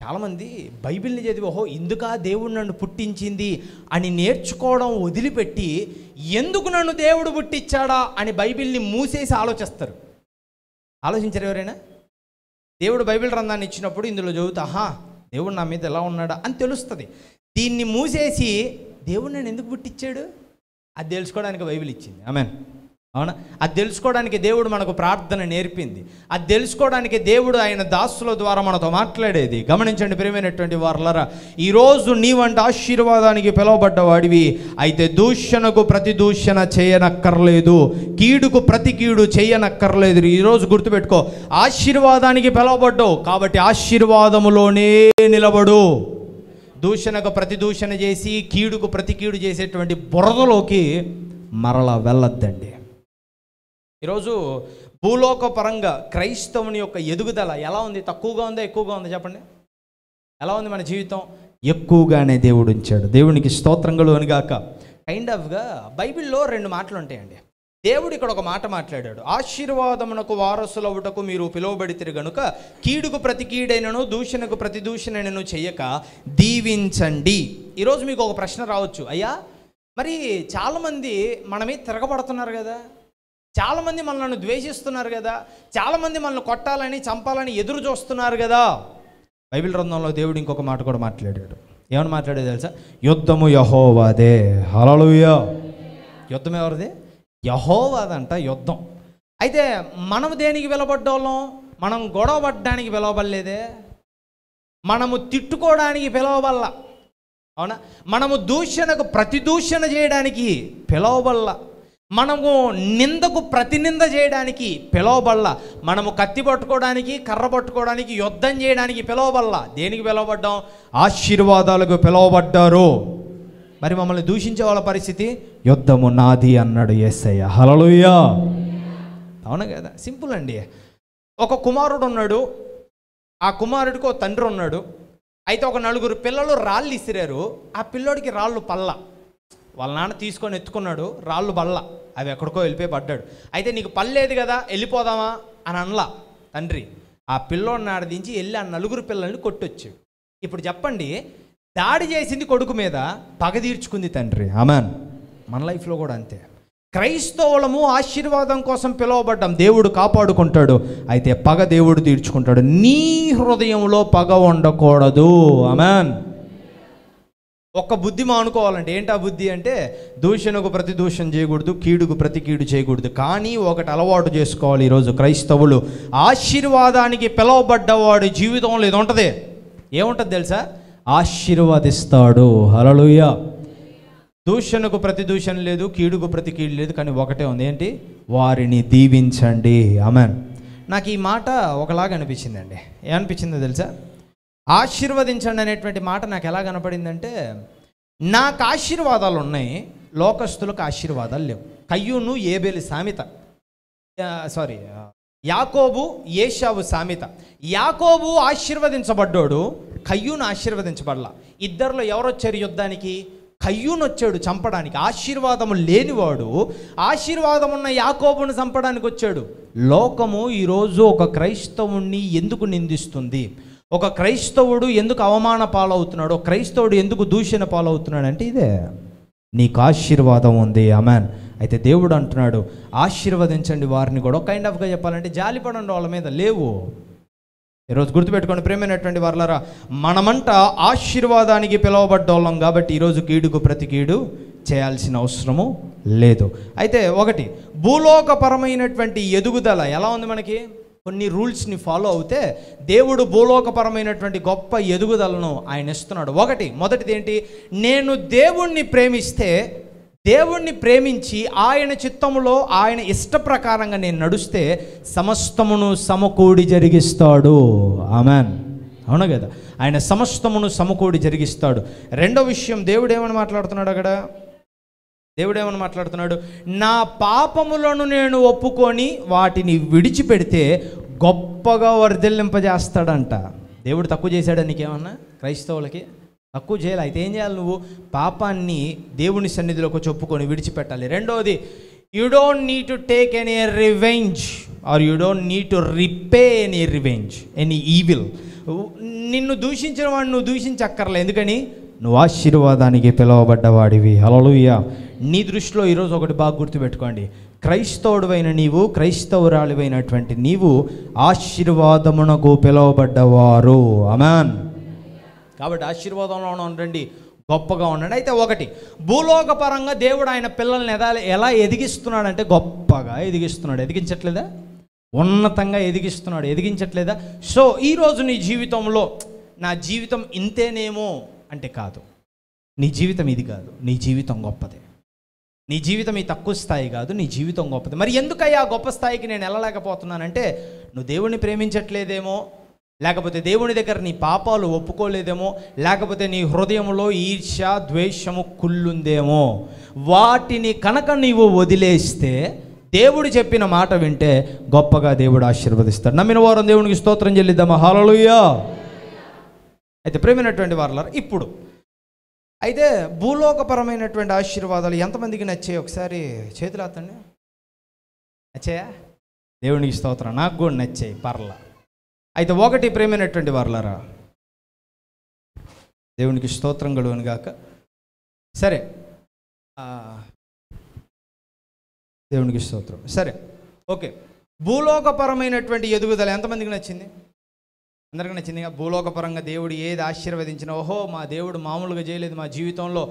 చాలామంది బైబిల్ని చదివి ఓహో ఇందుకా దేవుడు నన్ను పుట్టించింది అని నేర్చుకోవడం వదిలిపెట్టి ఎందుకు నన్ను దేవుడు పుట్టించాడా అని బైబిల్ని మూసేసి ఆలోచిస్తారు. ఆలోచించారు ఎవరైనా? దేవుడు బైబిల్ గ్రంథాన్ని ఇచ్చినప్పుడు ఇందులో చదువుతా దేవుడు నా మీద ఎలా ఉన్నాడా అని తెలుస్తుంది. దీన్ని మూసేసి దేవుడు నన్ను ఎందుకు పుట్టించాడు అది తెలుసుకోవడానికి బైబిల్ ఇచ్చింది. ఆమేన్. అవునా? అది తెలుసుకోవడానికి దేవుడు మనకు ప్రార్థన నేర్పింది. అది తెలుసుకోవడానికి దేవుడు ఆయన దాసుల ద్వారా మనతో మాట్లాడేది. గమనించండి ప్రియమైనటువంటి వారలారా, ఈరోజు నీవంట ఆశీర్వాదానికి పిలువబడ్డవాడివి. అయితే దూషణకు ప్రతి దూషణ చేయనక్కర్లేదు, కీడుకు ప్రతి కీడు చేయనక్కర్లేదు. ఈరోజు గుర్తుపెట్టుకో, ఆశీర్వాదానికి పిలువబడ్డావు కాబట్టి ఆశీర్వాదములోనే నిలబడు. దూషణకు ప్రతి దూషణ చేసి కీడుకు ప్రతి కీడు చేసేటువంటి బురదలోకి మరలా వెళ్ళొద్దండి. ఈరోజు భూలోక పరంగా క్రైస్తవుని యొక్క ఎదుగుదల ఎలా ఉంది? తక్కువగా ఉందా, ఎక్కువగా ఉందా? చెప్పండి. ఎలా ఉంది మన జీవితం? ఎక్కువగానే దేవుడు ఉంచాడు. దేవునికి స్తోత్రం కలుగును గాక. కైండ్ ఆఫ్గా బైబిల్లో 2 మాటలు ఉంటాయండి. దేవుడు ఇక్కడ ఒక మాట మాట్లాడాడు, ఆశీర్వాదమునకు వారసులవుటకు మీరు పిలువబడితిరి గనుక కీడుకు ప్రతి కీడైనను దూషణకు ప్రతి దూషణైనను చెయ్యక దీవించండి. ఈరోజు మీకు ఒక ప్రశ్న రావచ్చు, అయ్యా మరి చాలామంది మనమే తిరగబడుతున్నారు కదా, చాలామంది మనల్ని ద్వేషిస్తున్నారు కదా, చాలామంది మనల్ని కొట్టాలని చంపాలని ఎదురు చూస్తున్నారు కదా. బైబిల్ గ్రంథంలో దేవుడు ఇంకొక మాట కూడా మాట్లాడాడు. ఏమని మాట్లాడేది తెలుసా? యుద్ధము యెహోవాదే. హల్లెలూయా. యుద్ధం ఎవరిది? యెహోవాదంట యుద్ధం. అయితే మనం దేనికి పిలవబడ్డోళ్ళం? మనం గొడవ పడ్డానికి పిలవబడలేదే, మనము తిట్టుకోవడానికి పిలవబల్ల. అవునా? మనము దూషణకు ప్రతి దూషణ చేయడానికి పిలవబల్ల, మనము నిందకు ప్రతినింద చేయడానికి పిలవబల్ల, మనము కత్తి పట్టుకోవడానికి కర్ర పట్టుకోవడానికి యుద్ధం చేయడానికి పిలవబల్ల. దేనికి పిలవబడ్డాం? ఆశీర్వాదాలకు పిలవబడ్డారు. మరి మమ్మల్ని దూషించే వాళ్ళ పరిస్థితి? యుద్ధము నాది అన్నాడు యేసయ్య. హల్లెలూయా. అవునా కదా? సింపుల్ అండి. ఒక కుమారుడు ఉన్నాడు, ఆ కుమారుడికి ఒక తండ్రి ఉన్నాడు. అయితే ఒక 4 పిల్లలు రాళ్ళు ఇసిరారు. ఆ పిల్లోడికి రాళ్ళు పల్ల, వాళ్ళ నాన్న తీసుకొని ఎత్తుకున్నాడు, రాళ్ళు బల్ల, అవి ఎక్కడికో వెళ్ళిపోయి పడ్డాడు. అయితే నీకు పల్లేదు కదా వెళ్ళిపోదామా అని అనలా తండ్రి. ఆ పిల్లోడిని ఆడదించి వెళ్ళి ఆ 4 పిల్లల్ని కొట్టొచ్చాడు. ఇప్పుడు చెప్పండి, దాడి చేసింది కొడుకు మీద, పగ తీర్చుకుంది తండ్రి. ఆమేన్. మన లైఫ్లో కూడా అంతే. క్రైస్తవులము ఆశీర్వాదం కోసం పిలువబడ్డాం, దేవుడు కాపాడుకుంటాడు. అయితే పగ దేవుడు తీర్చుకుంటాడు. నీ హృదయంలో పగ ఉండకూడదు. ఆమేన్. ఒక్క బుద్ధి మానుకోవాలంటే ఏంటి ఆ బుద్ధి అంటే, దూషణకు ప్రతి దూషణ చేయకూడదు, కీడుకు ప్రతి కీడు చేయకూడదు. కానీ ఒకటి అలవాటు చేసుకోవాలి. ఈరోజు క్రైస్తవులు ఆశీర్వాదానికి పిలువబడ్డవాడు జీవితంలో ఇది ఉంటుంది. ఏముంటుంది తెలుసా? ఆశీర్వదిస్తాడు. హల్లెలూయా. దూషణకు ప్రతి దూషణ లేదు, కీడుకు ప్రతి కీడు లేదు, కానీ ఒకటే ఉంది. ఏంటి? వారిని దీవించండి. ఆమేన్. నాకు ఈ మాట ఒకలాగా అనిపించిందండి. ఏమనిపించిందో తెలుసా? ఆశీర్వదించండి అనేటువంటి మాట నాకు ఎలా కనపడిందంటే, నాకు ఆశీర్వాదాలు ఉన్నాయి, లోకస్తులకు ఆశీర్వాదాలు లేవు. కయ్యూను ఏబేలు సామెత, యాకోబు ఏశావు సామెత. యాకోబు ఆశీర్వదించబడ్డాడు, కయ్యూను ఆశీర్వదించబడలా. ఇద్దరిలో ఎవరు వచ్చారు యుద్ధానికి? కయ్యూను వచ్చాడు చంపడానికి. ఆశీర్వాదము లేనివాడు ఆశీర్వాదం ఉన్న యాకోబును చంపడానికి వచ్చాడు. లోకము ఈరోజు ఒక క్రైస్తవుణ్ణి ఎందుకు నిందిస్తుంది, ఒక క్రైస్తవుడు ఎందుకు అవమాన పాలవుతున్నాడు, ఒక క్రైస్తవుడు ఎందుకు దూషణ పాలవుతున్నాడు అంటే ఇదే, నీకు ఆశీర్వాదం ఉంది. ఆమేన్. అయితే దేవుడు అంటున్నాడు ఆశీర్వదించండి వారిని కూడా. ఒక కైండ్ ఆఫ్గా చెప్పాలంటే జాలిపడండి వాళ్ళ మీద. లేవు. ఈరోజు గుర్తుపెట్టుకోండి ప్రేమైనటువంటి వారలారా, మనమంట ఆశీర్వాదానికి పిలువబడ్డోళ్ళం కాబట్టి ఈరోజు కీడుకు ప్రతి కీడు చేయాల్సిన అవసరము లేదు. అయితే ఒకటి, భూలోకపరమైనటువంటి ఎదుగుదల ఎలా ఉంది? మనకి కొన్ని రూల్స్ని ఫాలో అవుతే దేవుడు భూలోకపరమైనటువంటి గొప్ప ఎదుగుదలను ఆయన ఇస్తున్నాడు. మొదటిది ఏంటి? నేను దేవుణ్ణి ప్రేమిస్తే, దేవుణ్ణి ప్రేమించి ఆయన చిత్తములో ఆయన ఇష్ట ప్రకారంగా నేను నడుస్తే సమస్తమును సమకూడి జరిగిస్తాడు. ఆమేన్. అవును కదా? ఆయన సమస్తమును సమకూడి జరిగిస్తాడు. రెండో విషయం, దేవుడు ఏమని మాట్లాడుతున్నాడు అక్కడ? దేవుడు ఏమని మాట్లాడుతున్నాడు? నా పాపములను నేను ఒప్పుకొని వాటిని విడిచిపెడితే గొప్పగా వర్ధిల్లింపజేస్తాడంట. దేవుడు తక్కువ చేశాడా నీకేమన్నా? క్రైస్తవులకి తక్కువ చేయాలి. అయితే ఏం చేయాలి? నువ్వు పాపాన్ని దేవుని సన్నిధిలోకి చెప్పుకొని విడిచిపెట్టాలి. రెండవది, you don't need to take any revenge or you don't need to repay any revenge, any evil. నిన్ను దూషించిన వాడిని నువ్వు దూషించక్కర్లే. ఎందుకని? నువ్వు ఆశీర్వాదానికి పిలువబడ్డవాడివి. హల్లెలూయా. నీ దృష్టిలో ఈరోజు ఒకటి బాగా గుర్తుపెట్టుకోండి, క్రైస్తవుడివైన నీవు, క్రైస్తవురాలివైనటువంటి నీవు ఆశీర్వాదమునకు పిలువబడ్డవారు. ఆమేన్. కాబట్టి ఆశీర్వాదంలో ఉండండి, గొప్పగా ఉండండి. అయితే ఒకటి, భూలోకపరంగా దేవుడు ఆయన పిల్లల్ని ఎలా ఎదిగిస్తున్నాడంటే గొప్పగా ఎదిగిస్తున్నాడు. ఎదిగించట్లేదా? ఉన్నతంగా ఎదిగిస్తున్నాడు. ఎదిగించట్లేదా? సో ఈరోజు నీ జీవితంలో నా జీవితం ఇంతేనేమో అంటే కాదు. నీ జీవితం ఇది కాదు, నీ జీవితం గొప్పదే. నీ జీవితం ఈ తక్కువ స్థాయి కాదు, నీ జీవితం గొప్పది. మరి ఎందుకయ్యా గొప్ప స్థాయికి నేను వెళ్ళలేకపోతున్నానంటే, నువ్వు దేవుణ్ణి ప్రేమించట్లేదేమో, లేకపోతే దేవుని దగ్గర నీ పాపాలు ఒప్పుకోలేదేమో, లేకపోతే నీ హృదయంలో ఈర్ష్య ద్వేషము కుళ్ళుందేమో. వాటిని కనుక నీవు వదిలేస్తే, దేవుడు చెప్పిన మాట వింటే గొప్పగా దేవుడు ఆశీర్వదిస్తాడు. నమ్మిన వారం దేవునికి స్తోత్రం చెల్లిద్దామా? హల్లెలూయా. అయితే ప్రేమైనటువంటి వారలారా, ఇప్పుడు అయితే భూలోకపరమైనటువంటి ఆశీర్వాదాలు ఎంతమందికి నచ్చాయి? ఒకసారి చేతులు ఎత్తండి. నచ్చాయా? దేవునికి స్తోత్రం. నాకు కూడా నచ్చాయి, పర్లా. అయితే ఒకటి, ప్రేమైనటువంటి వారలారా, దేవునికి స్తోత్రం కలుగును గాక. సరే, దేవునికి స్తోత్రం. సరే, ఓకే. భూలోకపరమైనటువంటి ఎదుగుదల ఎంతమందికి నచ్చింది? అందరికీ నచ్చింది. భూలోకపరంగా దేవుడు ఏది ఆశీర్వదించినా, ఓహో మా దేవుడు మామూలుగా చేయలేదు, మా జీవితంలో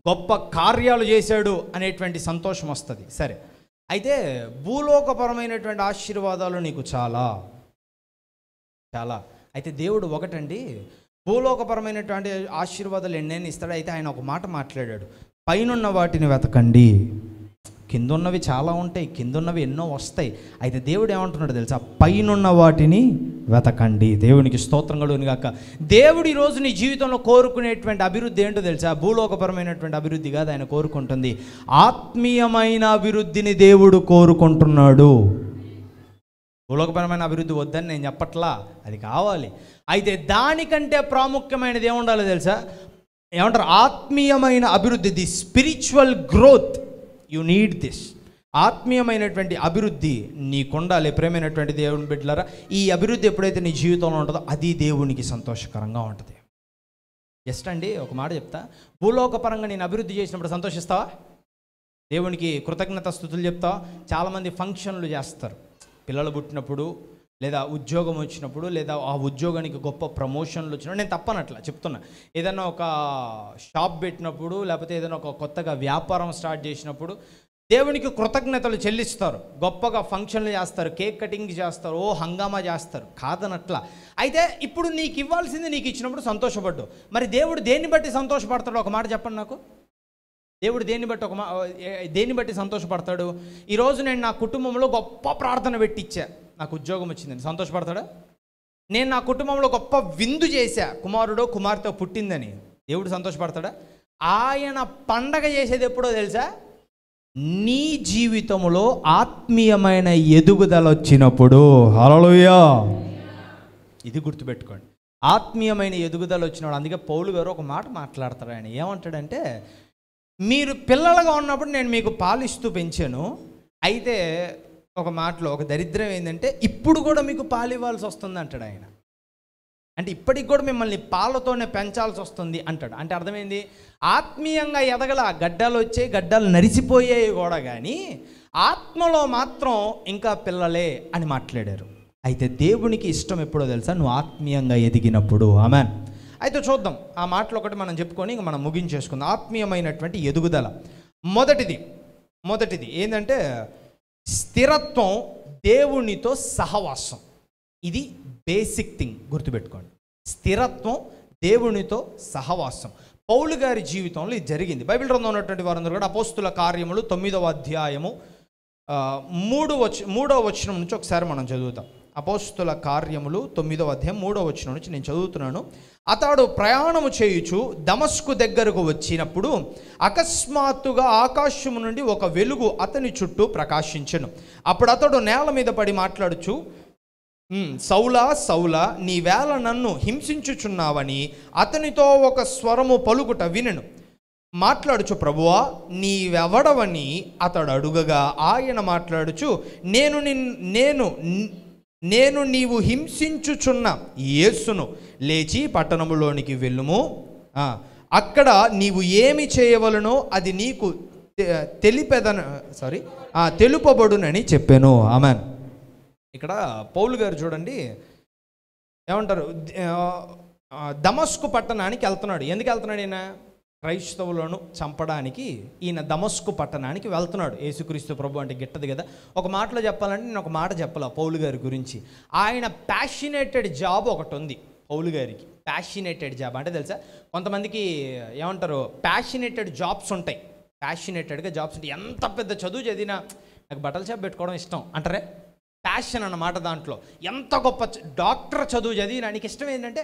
గొప్ప కార్యాలు చేశాడు అనేటువంటి సంతోషం వస్తుంది. సరే, అయితే భూలోకపరమైనటువంటి ఆశీర్వాదాలు నీకు చాలా చాలా. అయితే దేవుడు ఒకటండి, భూలోకపరమైనటువంటి ఆశీర్వాదాలు ఎన్నైనా ఇస్తాడు. అయితే ఆయన ఒక మాట మాట్లాడాడు, పైనున్న వాటిని వెతకండి. కిందున్నవి చాలా ఉంటాయి, కిందున్నవి ఎన్నో వస్తాయి. అయితే దేవుడు ఏమంటున్నాడు తెలుసా? పైనున్న వాటిని వెతకండి. దేవునికి స్తోత్రం కలుగును గాక. దేవుడు ఈరోజు నీ జీవితంలో కోరుకునేటువంటి అభివృద్ధి ఏంటో తెలుసా? భూలోకపరమైనటువంటి అభివృద్ధి కాదు ఆయన కోరుకుంటుంది, ఆత్మీయమైన అభివృద్ధిని దేవుడు కోరుకుంటున్నాడు. భూలోకపరమైన అభివృద్ధి వద్దని నేను చెప్పట్లా, అది కావాలి. అయితే దానికంటే ప్రాముఖ్యమైనది ఏముండాలో తెలుసా? ఏమంటారు? ఆత్మీయమైన అభివృద్ధి, the spiritual growth. You need this. ఆత్మీయమైనటువంటి అభివృద్ధి నీకుండాలి. ప్రేమైనటువంటి దేవుని బిడ్డలారా, ఈ అభివృద్ధి ఎప్పుడైతే నీ జీవితంలో ఉంటుందో అది దేవునికి సంతోషకరంగా ఉంటుంది. జస్ట్ అండి ఒక మాట చెప్తా, భూలోకపరంగా నేను అభివృద్ధి చేసినప్పుడు సంతోషిస్తావా? దేవునికి కృతజ్ఞత స్తుతులు చెప్తావా? చాలామంది ఫంక్షన్లు చేస్తారు, పిల్లలు పుట్టినప్పుడు లేదా ఉద్యోగం వచ్చినప్పుడు, లేదా ఆ ఉద్యోగానికి గొప్ప ప్రమోషన్లు వచ్చినప్పుడు, నేను తప్పనట్లా చెప్తున్నా, ఏదైనా ఒక షాప్ పెట్టినప్పుడు, లేకపోతే ఏదైనా ఒక కొత్తగా వ్యాపారం స్టార్ట్ చేసినప్పుడు దేవునికి కృతజ్ఞతలు చెల్లిస్తారు, గొప్పగా ఫంక్షన్లు చేస్తారు, కేక్ కటింగ్ చేస్తారు, ఓ హంగామా చేస్తారు, కాదనట్లా. అయితే ఇప్పుడు నీకు ఇవ్వాల్సింది నీకు ఇచ్చినప్పుడు సంతోషపడ్డు. మరి దేవుడు దేన్ని బట్టి సంతోషపడతాడు? ఒక మాట చెప్పండి నాకు. దేవుడు దేన్ని బట్టి సంతోషపడతాడు? ఈరోజు నేను నా కుటుంబంలో గొప్ప ప్రార్థన పెట్టిచ్చా, నాకు ఉద్యోగం వచ్చిందని సంతోషపడతాడా? నేను నా కుటుంబంలో గొప్ప విందు చేశా, కుమారుడో కుమార్తె పుట్టిందని, దేవుడు సంతోషపడతాడా? ఆయన పండగ చేసేది ఎప్పుడో తెలుసా? నీ జీవితంలో ఆత్మీయమైన ఎదుగుదల వచ్చినప్పుడు. హల్లెలూయా. ఇది గుర్తుపెట్టుకోండి, ఆత్మీయమైన ఎదుగుదల వచ్చినప్పుడు. అందుకే పౌలు గారు ఒక మాట మాట్లాడతారు. ఆయన ఏమంటాడంటే, మీరు పిల్లలుగా ఉన్నప్పుడు నేను మీకు పాలిస్తూ పెంచాను, అయితే ఒక మాటలో ఒక దరిద్రం ఏంటంటే ఇప్పుడు కూడా మీకు పాలు ఇవ్వాల్సి వస్తుంది అంటాడు ఆయన. అంటే ఇప్పటికి కూడా మిమ్మల్ని పాలతోనే పెంచాల్సి వస్తుంది అంటాడు. అంటే అర్థమైంది, ఆత్మీయంగా ఎదగల, గడ్డలు వచ్చాయి, గడ్డలు నరిసిపోయాయి కూడా, కానీ ఆత్మలో మాత్రం ఇంకా పిల్లలే అని మాట్లాడారు. అయితే దేవునికి ఇష్టం ఎప్పుడో తెలుసా? నువ్వు ఆత్మీయంగా ఎదిగినప్పుడు. ఆమెన్. అయితే చూద్దాం, ఆ మాటలు ఒకటి మనం చెప్పుకొని ఇంక మనం ముగించేసుకుందాం. ఆత్మీయమైనటువంటి ఎదుగుదల మొదటిది ఏంటంటే స్థిరత్వం, దేవునితో సహవాసం. ఇది బేసిక్ థింగ్, గుర్తుపెట్టుకోండి. స్థిరత్వం, దేవునితో సహవాసం. పౌలు గారి జీవితంలో ఇది జరిగింది. బైబిల్ గ్రంథంలో ఉన్నటువంటి వారందరూ కూడా అపోస్తుల కార్యములు 9వ అధ్యాయము 3వ వచనం నుంచి ఒకసారి మనం చదువుతాం. అపోస్తుల కార్యములు 9వ అధ్యాయం 3వ వచనం నుంచి నేను చదువుతున్నాను. అతడు ప్రయాణము చేయుచు దమస్కు దగ్గరకు వచ్చినప్పుడు అకస్మాత్తుగా ఆకాశము నుండి ఒక వెలుగు అతని చుట్టూ ప్రకాశించెను. అప్పుడు అతడు నేల మీద పడి మాట్లాడుచు, సౌలా సౌలా, నీవేళ నన్ను హింసించుచున్నావని అతనితో ఒక స్వరము పలుకుట వినెను. మాట్లాడుచు, ప్రభువా నీవెవడవని అతడు అడుగగా ఆయన మాట్లాడుచు, నేను నీవు హింసించుచున్న యేసును, లేచి పట్టణములోనికి వెళ్ళుము, అక్కడ నీవు ఏమి చేయవలనో అది నీకు తెలుపబడునని చెప్పాను. ఆమెన్. ఇక్కడ పౌలు గారు చూడండి ఏమంటారు, దమస్కు పట్టణానికి వెళ్తున్నాడు. ఎందుకు వెళ్తున్నాడు ఈయన? క్రైస్తవులను చంపడానికి ఈయన దమస్కు పట్టణానికి వెళ్తున్నాడు. యేసుక్రీస్తు ప్రభు అంటే గిట్టదు కదా. ఒక మాటలో చెప్పాలంటే నేను ఒక మాట చెప్పాల పౌలు గారి గురించి. ఆయన ప్యాషనేటెడ్ జాబ్ ఒకటి ఉంది పౌలు గారికి. ప్యాషనేటెడ్ జాబ్ అంటే తెలుసా, కొంతమందికి ఏమంటారు, ప్యాషనేటెడ్ జాబ్స్ ఉంటాయి, ప్యాషనేటెడ్గా జాబ్స్ ఉంటాయి. ఎంత పెద్ద చదువు చదివినా నాకు బట్టల షాప్ పెట్టుకోవడం ఇష్టం అంటారే, ప్యాషన్ అన్నమాట. దాంట్లో ఎంత గొప్ప డాక్టర్ చదువు చదివినా నీకు ఇష్టం ఏంటంటే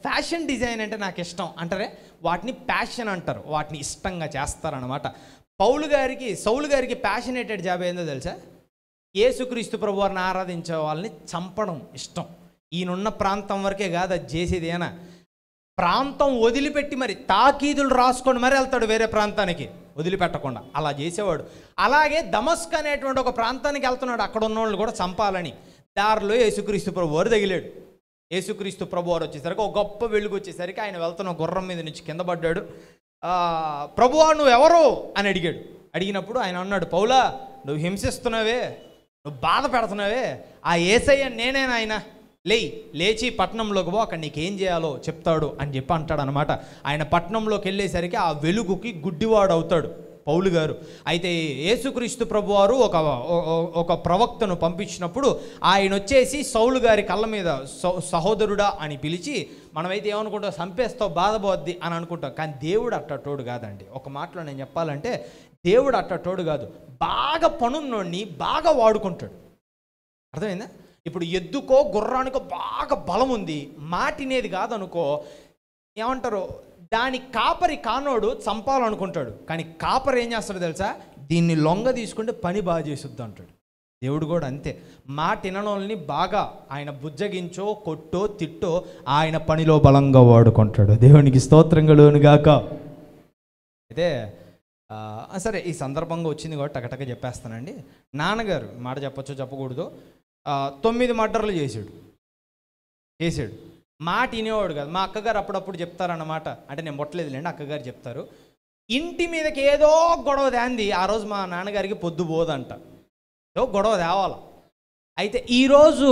ఫ్యాషన్ డిజైన్ అంటే నాకు ఇష్టం అంటారే, వాటిని ప్యాషన్ అంటారు, వాటిని ఇష్టంగా చేస్తారనమాట. సౌలు గారికి ప్యాషనేటెడ్ జాబ్ ఏందో తెలుసా? యేసుక్రీస్తు ప్రభువారిని ఆరాధించే వాళ్ళని చంపడం ఇష్టం. ఈయనున్న ప్రాంతం వరకే కాదు అది చేసేది. ఏనా ప్రాంతం వదిలిపెట్టి మరి తాకీదులు రాసుకొని మరి వెళ్తాడు వేరే ప్రాంతానికి, వదిలిపెట్టకుండా అలా చేసేవాడు. అలాగే దమస్క్ అనేటువంటి ఒక ప్రాంతానికి వెళ్తున్నాడు, అక్కడ ఉన్న వాళ్ళు కూడా చంపాలని. దారిలో యేసుక్రీస్తు ప్రభువారు తగిలాడు. యేసుక్రీస్తు ప్రభువారు వచ్చేసరికి ఒక గొప్ప వెలుగు వచ్చేసరికి ఆయన వెళ్తున్న గుర్రం మీద నుంచి కింద పడ్డాడు. ప్రభువా నువ్వు ఎవరు అని అడిగాడు. అడిగినప్పుడు ఆయన అన్నాడు, పౌలా నువ్వు హింసిస్తున్నావే, నువ్వు బాధ పెడుతున్నావే, ఆ యేసయ్య నేనేనా? ఆయన లేచి పట్టణంలోకి పో, అక్కడ నీకేం చేయాలో చెప్తాడు అని చెప్పి అంటాడు అనమాట. ఆయన పట్టణంలోకి వెళ్ళేసరికి ఆ వెలుగుకి గుడ్డివాడు అవుతాడు పౌలు గారు. అయితే యేసుక్రీస్తు ప్రభువారు ఒక ప్రవక్తను పంపించినప్పుడు ఆయన వచ్చేసి సౌలు గారి కళ్ళ మీద సహోదరుడా అని పిలిచి, మనమైతే ఏమనుకుంటాం, చంపేస్తావు బాధపోద్ది అని అనుకుంటాం, కానీ దేవుడు అట్టటోడు కాదండి. ఒక మాటలో నేను చెప్పాలంటే దేవుడు అట్టటోడు కాదు, బాగా పనున్నోడిని బాగా వాడుకుంటాడు. అర్థమైందా? ఇప్పుడు ఎద్దుకో గుర్రానికో బాగా బలం ఉంది, మాటినేది కాదనుకో, ఏమంటారు, దాని కాపరి కానోడు చంపాలనుకుంటాడు, కానీ కాపరి ఏం చేస్తాడు తెలుసా, దీన్ని లొంగ తీసుకుంటే పని బాగా చేసుద్ది అంటాడు. దేవుడు కూడా అంతే, మాట విననోళ్ళని బాగా ఆయన బుజ్జగించో కొట్టో తిట్టో ఆయన పనిలో బలంగా వాడుకుంటాడు. దేవునికి స్తోత్రం కలుగును గాక. అయితే సరే, ఈ సందర్భంగా వచ్చింది కాబట్టి టకటక చెప్పేస్తానండి. నాన్నగారు మాట చెప్పచ్చో చెప్పకూడదు, 9 మర్డర్లు చేశాడు. మాట వినేవాడు కాదు. మా అక్కగారు అప్పుడప్పుడు చెప్తారన్నమాట, అంటే నేను ముట్టలేదులేండి, అక్కగారు చెప్తారు. ఇంటి మీదకి ఏదో గొడవ తేంది, ఆ రోజు మా నాన్నగారికి పొద్దు పోదంట, ఏదో గొడవ తేవాల. అయితే ఈరోజు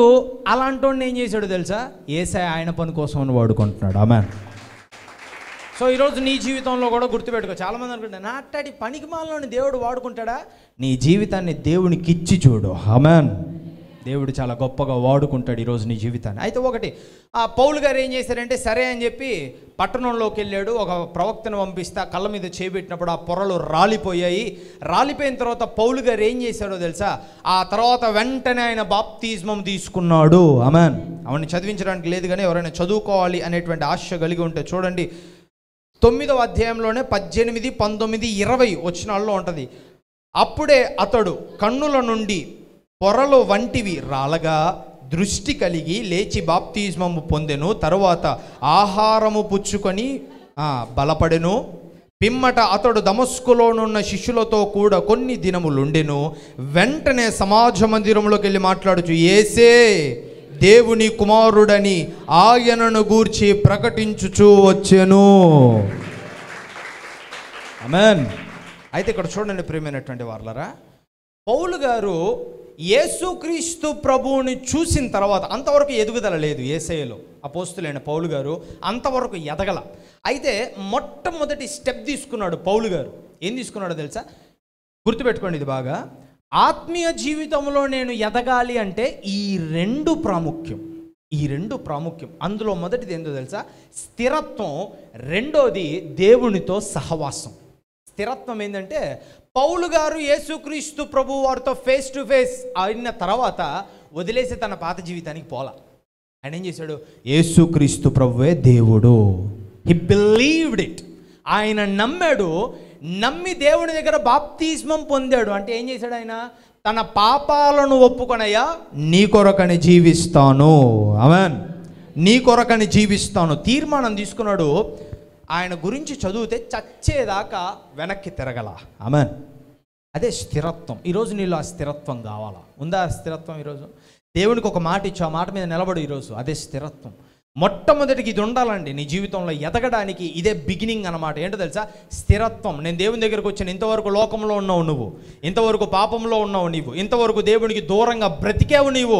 అలాంటి వాడిని ఏం చేశాడు తెలుసా? యేసయ్య ఆయన పని కోసం వాడుకుంటున్నాడు. ఆమేన్. సో ఈరోజు నీ జీవితంలో కూడా గుర్తుపెట్టుకో. చాలామంది అనుకుంటారు, నాటాడి పనికి మాలని దేవుడు వాడుకుంటాడా? నీ జీవితాన్ని దేవునికి ఇచ్చి చూడు. ఆమేన్. దేవుడు చాలా గొప్పగా వాడుకుంటాడు ఈరోజు నీ జీవితాన్ని. అయితే ఒకటి, పౌలు గారు ఏం చేశారంటే సరే అని చెప్పి పట్టణంలోకి వెళ్ళాడు. ఒక ప్రవక్తను పంపిస్తే కళ్ళ మీద చేయబెట్టినప్పుడు ఆ పొరలు రాలిపోయాయి. రాలిపోయిన తర్వాత పౌలు గారు ఏం చేశాడో తెలుసా? ఆ తర్వాత వెంటనే ఆయన బాప్తిజమం తీసుకున్నాడు. ఆమేన్. అవన్నీ చదివించడానికి లేదు, కానీ ఎవరైనా చదువుకోవాలి అనేటువంటి ఆశ కలిగి ఉంటే చూడండి, 9వ అధ్యాయంలోనే 18, 19, 20 వచనాల్లో ఉంటుంది. అప్పుడే అతడు కన్నుల నుండి పొరలు వంటివి రాలగా దృష్టి కలిగి లేచి బాప్తిజమము పొందెను. తరువాత ఆహారము పుచ్చుకొని బలపడెను. పిమ్మట అతడు దమస్కులోనున్న శిష్యులతో కూడా కొన్ని దినములుండెను. వెంటనే సమాజ మందిరంలోకి వెళ్ళి మాట్లాడుచు, యేసే దేవుని కుమారుడని ఆయనను గూర్చి ప్రకటించుచూ వచ్చెను. ఆమేన్. అయితే ఇక్కడ చూడండి ప్రియమైనటువంటి వారలారా, పౌలు గారు యేసుక్రీస్తు ప్రభువుని చూసిన తర్వాత అంతవరకు ఎదుగుదల లేదు యేసయ్యలో. అపోస్తులైన పౌలు గారు అంతవరకు ఎదగల. అయితే మొట్టమొదటి స్టెప్ తీసుకున్నాడు పౌలు గారు. ఏం తీసుకున్నాడో తెలుసా? గుర్తుపెట్టుకోండి ఇది బాగా. ఆత్మీయ జీవితంలో నేను ఎదగాలి అంటే ఈ రెండు ప్రాముఖ్యం. అందులో మొదటిది ఏంటో తెలుసా? స్థిరత్వం. రెండోది దేవునితో సహవాసం. స్థిరత్వం ఏంటంటే, పౌలు గారు యేసుక్రీస్తు ప్రభు వారితో ఫేస్ టు ఫేస్ అయిన తర్వాత వదిలేసి తన పాత జీవితానికి పోలా. ఆయన ఏం చేశాడు? యేసుక్రీస్తు ప్రభువే దేవుడు. హి బిలీవ్డ్ ఇట్. ఆయన నమ్మాడు. నమ్మి దేవుని దగ్గర బాప్తిస్మం పొందాడు. అంటే ఏం చేశాడు? ఆయన తన పాపాలను ఒప్పుకొనయ్యా, నీ కొరకని జీవిస్తాను. ఆమేన్. నీ కొరకని జీవిస్తాను తీర్మానం తీసుకున్నాడు. ఆయన గురించి చదివితే చచ్చేదాకా వెనక్కి తిరగల. ఆమేన్. అదే స్థిరత్వం. ఈరోజు నీలో ఆ స్థిరత్వం కావాలా? ఉందా ఆ స్థిరత్వం? ఈరోజు దేవునికి ఒక మాట ఇచ్చి ఆ మాట మీద నిలబడు. ఈరోజు అదే స్థిరత్వం. మొట్టమొదటికి ఇది ఉండాలండి నీ జీవితంలో ఎదగడానికి. ఇదే బిగినింగ్ అన్నమాట. ఏంటో తెలుసా? స్థిరత్వం. నేను దేవుని దగ్గరకు వచ్చాను. ఇంతవరకు లోకంలో ఉన్నావు నువ్వు, ఇంతవరకు పాపంలో ఉన్నావు నీవు, ఇంతవరకు దేవునికి దూరంగా బ్రతికావు నీవు.